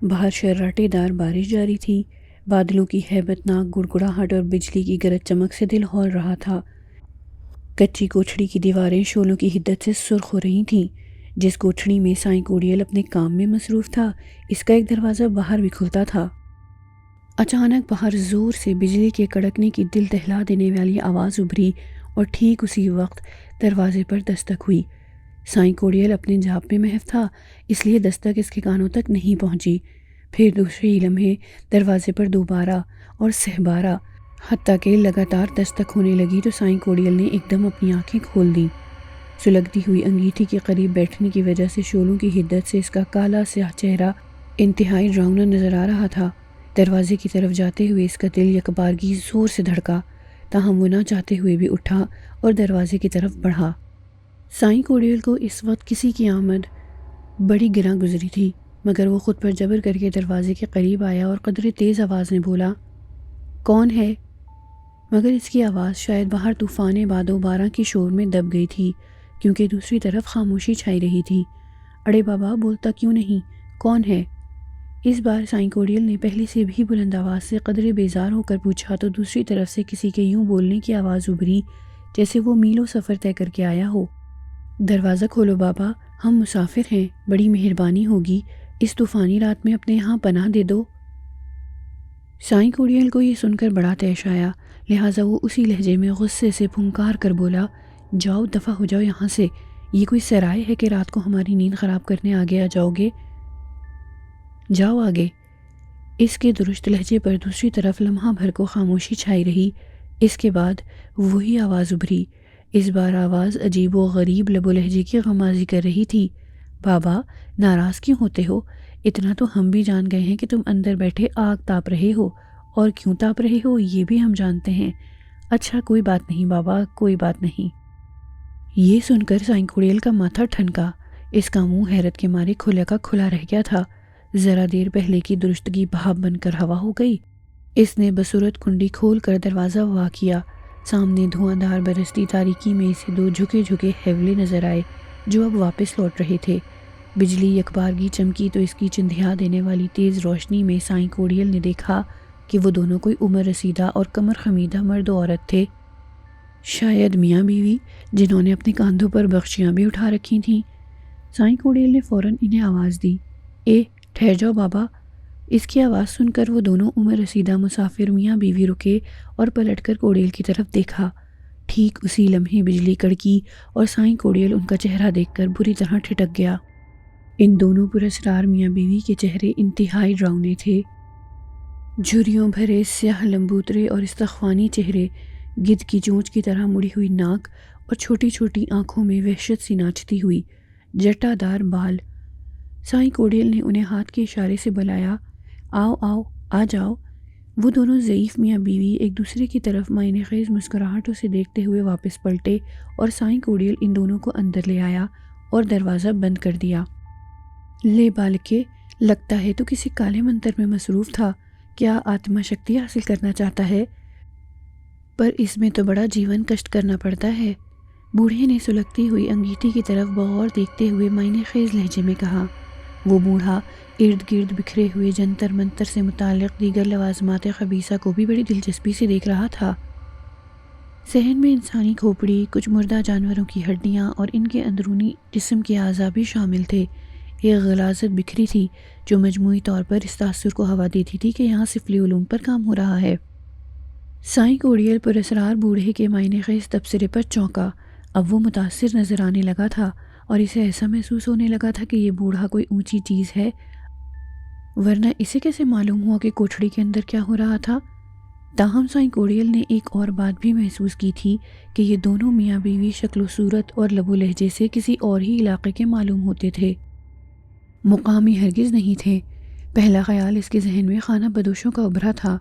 باہر شراٹے دار بارش جاری تھی، بادلوں کی ہیبت ناک گڑگڑاہٹ اور بجلی کی گرج چمک سے دل ہول رہا تھا۔ کچی کوٹھڑی کی دیواریں شعلوں کی حدت سے سرخ ہو رہی تھیں۔ جس کوٹھڑی میں سائیں کوڑیل اپنے کام میں مصروف تھا، اس کا ایک دروازہ باہر بھی کھلتا تھا۔ اچانک باہر زور سے بجلی کے کڑکنے کی دل دہلا دینے والی آواز ابھری اور ٹھیک اسی وقت دروازے پر دستک ہوئی۔ سائیں کوڑیل اپنے جاپ میں محو تھا، اس لیے دستک اس کے کانوں تک نہیں پہنچی۔ پھر دوسرے ہی لمحے دروازے پر دوبارہ اور سہبارہ، حتیٰ کہ لگاتار دستک ہونے لگی تو سائیں کوڑیل نے ایک دم اپنی آنکھیں کھول دیں۔ سلگتی ہوئی انگیٹھی کے قریب بیٹھنے کی وجہ سے شعلوں کی حدت سے اس کا کالا سیاہ چہرہ انتہائی ڈراؤنا نظر آ رہا تھا۔ دروازے کی طرف جاتے ہوئے اس کا دل یکبارگی زور سے دھڑکا، تاہم وہ نہ چاہتے ہوئے بھی اٹھا اور دروازے کی طرف بڑھا۔ سائیں کوڑیل کو اس وقت کسی کی آمد بڑی گراں گزری تھی، مگر وہ خود پر جبر کر کے دروازے کے قریب آیا اور قدرے تیز آواز میں بولا، کون ہے؟ مگر اس کی آواز شاید باہر طوفان باد و باران کے شور میں دب گئی تھی، کیونکہ دوسری طرف خاموشی چھائی رہی تھی۔ اڑے بابا، بولتا کیوں نہیں؟ کون ہے؟ اس بار سائیں کوڑیل نے پہلے سے بھی بلند آواز سے قدرے بیزار ہو کر پوچھا تو دوسری طرف سے کسی کے یوں بولنے کی آواز ابھری جیسے وہ میلوں سفر طے کر کے آیا ہو۔ دروازہ کھولو بابا، ہم مسافر ہیں، بڑی مہربانی ہوگی، اس طوفانی رات میں اپنے یہاں پناہ دے دو۔ سائیں کوڑیل کو یہ سن کر بڑا طیش آیا، لہٰذا وہ اسی لہجے میں غصے سے پھنکار کر بولا، جاؤ دفع ہو جاؤ یہاں سے، یہ کوئی سرائے ہے کہ رات کو ہماری نیند خراب کرنے آگے آ جاؤ گے؟ جاؤ آگے۔ اس کے درست لہجے پر دوسری طرف لمحہ بھر کو خاموشی چھائی رہی۔ اس کے بعد وہی آواز ابھری۔ اس بار آواز عجیب و غریب لب و لہجے کی غمازی کر رہی تھی۔ بابا، ناراض کیوں ہوتے ہو؟ اتنا تو ہم بھی جان گئے ہیں کہ تم اندر بیٹھے آگ تاپ رہے ہو، اور کیوں تاپ رہے ہو یہ بھی ہم جانتے ہیں۔ اچھا کوئی بات نہیں بابا، کوئی بات نہیں۔ یہ سن کر سائیں کوڑیل کا ماتھا ٹھنکا، اس کا منہ حیرت کے مارے کھلا کا کھلا رہ گیا تھا۔ ذرا دیر پہلے کی درستگی بھاپ بن کر ہوا ہو گئی۔ اس نے بصورت کنڈی کھول کر دروازہ وا کیا۔ سامنے دھواں دھار برستی تاریکی میں اسے دو جھکے حیولے نظر آئے جو اب واپس لوٹ رہے تھے۔ بجلی یکبارگی چمکی تو اس کی چندھیا دینے والی تیز روشنی میں سائیں کوڑیل نے دیکھا کہ وہ دونوں کوئی عمر رسیدہ اور کمر خمیدہ مرد و عورت تھے، شاید میاں بیوی، جنہوں نے اپنے کاندھوں پر بخشیاں بھی اٹھا رکھی تھیں۔ سائیں کوڑیل نے فوراً انہیں آواز دی، اے ٹھہر جاؤ بابا۔ اس کی آواز سن کر وہ دونوں عمر رسیدہ مسافر میاں بیوی رکے اور پلٹ کر کوڑیل کی طرف دیکھا۔ ٹھیک اسی لمحے بجلی کڑکی اور سائیں کوڑیل ان کا چہرہ دیکھ کر بری طرح ٹھٹک گیا۔ ان دونوں پراسرار میاں بیوی کے چہرے انتہائی ڈراؤنے تھے۔ جھریوں بھرے سیاہ لمبوترے اور استخوانی چہرے، گدھ کی چونچ کی طرح مڑی ہوئی ناک اور چھوٹی چھوٹی آنکھوں میں وحشت سی ناچتی ہوئی جٹا دار بال۔ سائیں کوڈیل نے انہیں ہاتھ کے اشارے سے بلایا، آؤ آؤ، آ جاؤ۔ وہ دونوں ضعیف میاں بیوی ایک دوسرے کی طرف معنی خیز مسکراہٹوں سے دیکھتے ہوئے واپس پلٹے اور سائیں کوڈیل ان دونوں کو اندر لے آیا اور دروازہ بند کر دیا۔ لے بالکے، لگتا ہے تو کسی کالے منتر میں مصروف تھا، کیا آتما شکتی حاصل کرنا چاہتا ہے؟ پر اس میں تو بڑا جیون کشٹ کرنا پڑتا ہے۔ بوڑھے نے سلگتی ہوئی انگیٹھی کی طرف بغور دیکھتے ہوئے معنی خیز لہجے میں کہا۔ وہ بوڑھا ارد گرد بکھرے ہوئے جنتر منتر سے متعلق دیگر لوازمات خبیثہ کو بھی بڑی دلچسپی سے دیکھ رہا تھا۔ صحن میں انسانی کھوپڑی، کچھ مردہ جانوروں کی ہڈیاں اور ان کے اندرونی جسم کے اعضاء بھی شامل تھے۔ ایک غلاظت بکھری تھی جو مجموعی طور پر اس تاثر کو ہوا دیتی تھی کہ یہاں سفلی علوم پر کام ہو رہا ہے۔ سائیں کوڈیل پر اسرار بوڑھے کے معنی خیز تبصرے پر چونکا۔ اب وہ متاثر نظر آنے لگا تھا اور اسے ایسا محسوس ہونے لگا تھا کہ یہ بوڑھا کوئی اونچی چیز ہے، ورنہ اسے کیسے معلوم ہوا کہ کوٹھڑی کے اندر کیا ہو رہا تھا؟ تاہم سائیں کوڈیل نے ایک اور بات بھی محسوس کی تھی کہ یہ دونوں میاں بیوی شکل و صورت اور لب و لہجے سے کسی اور ہی علاقے کے معلوم ہوتے تھے، مقامی ہرگز نہیں تھے۔ پہلا خیال اس کے ذہن میں خانہ بدوشوں کا ابھرا تھا۔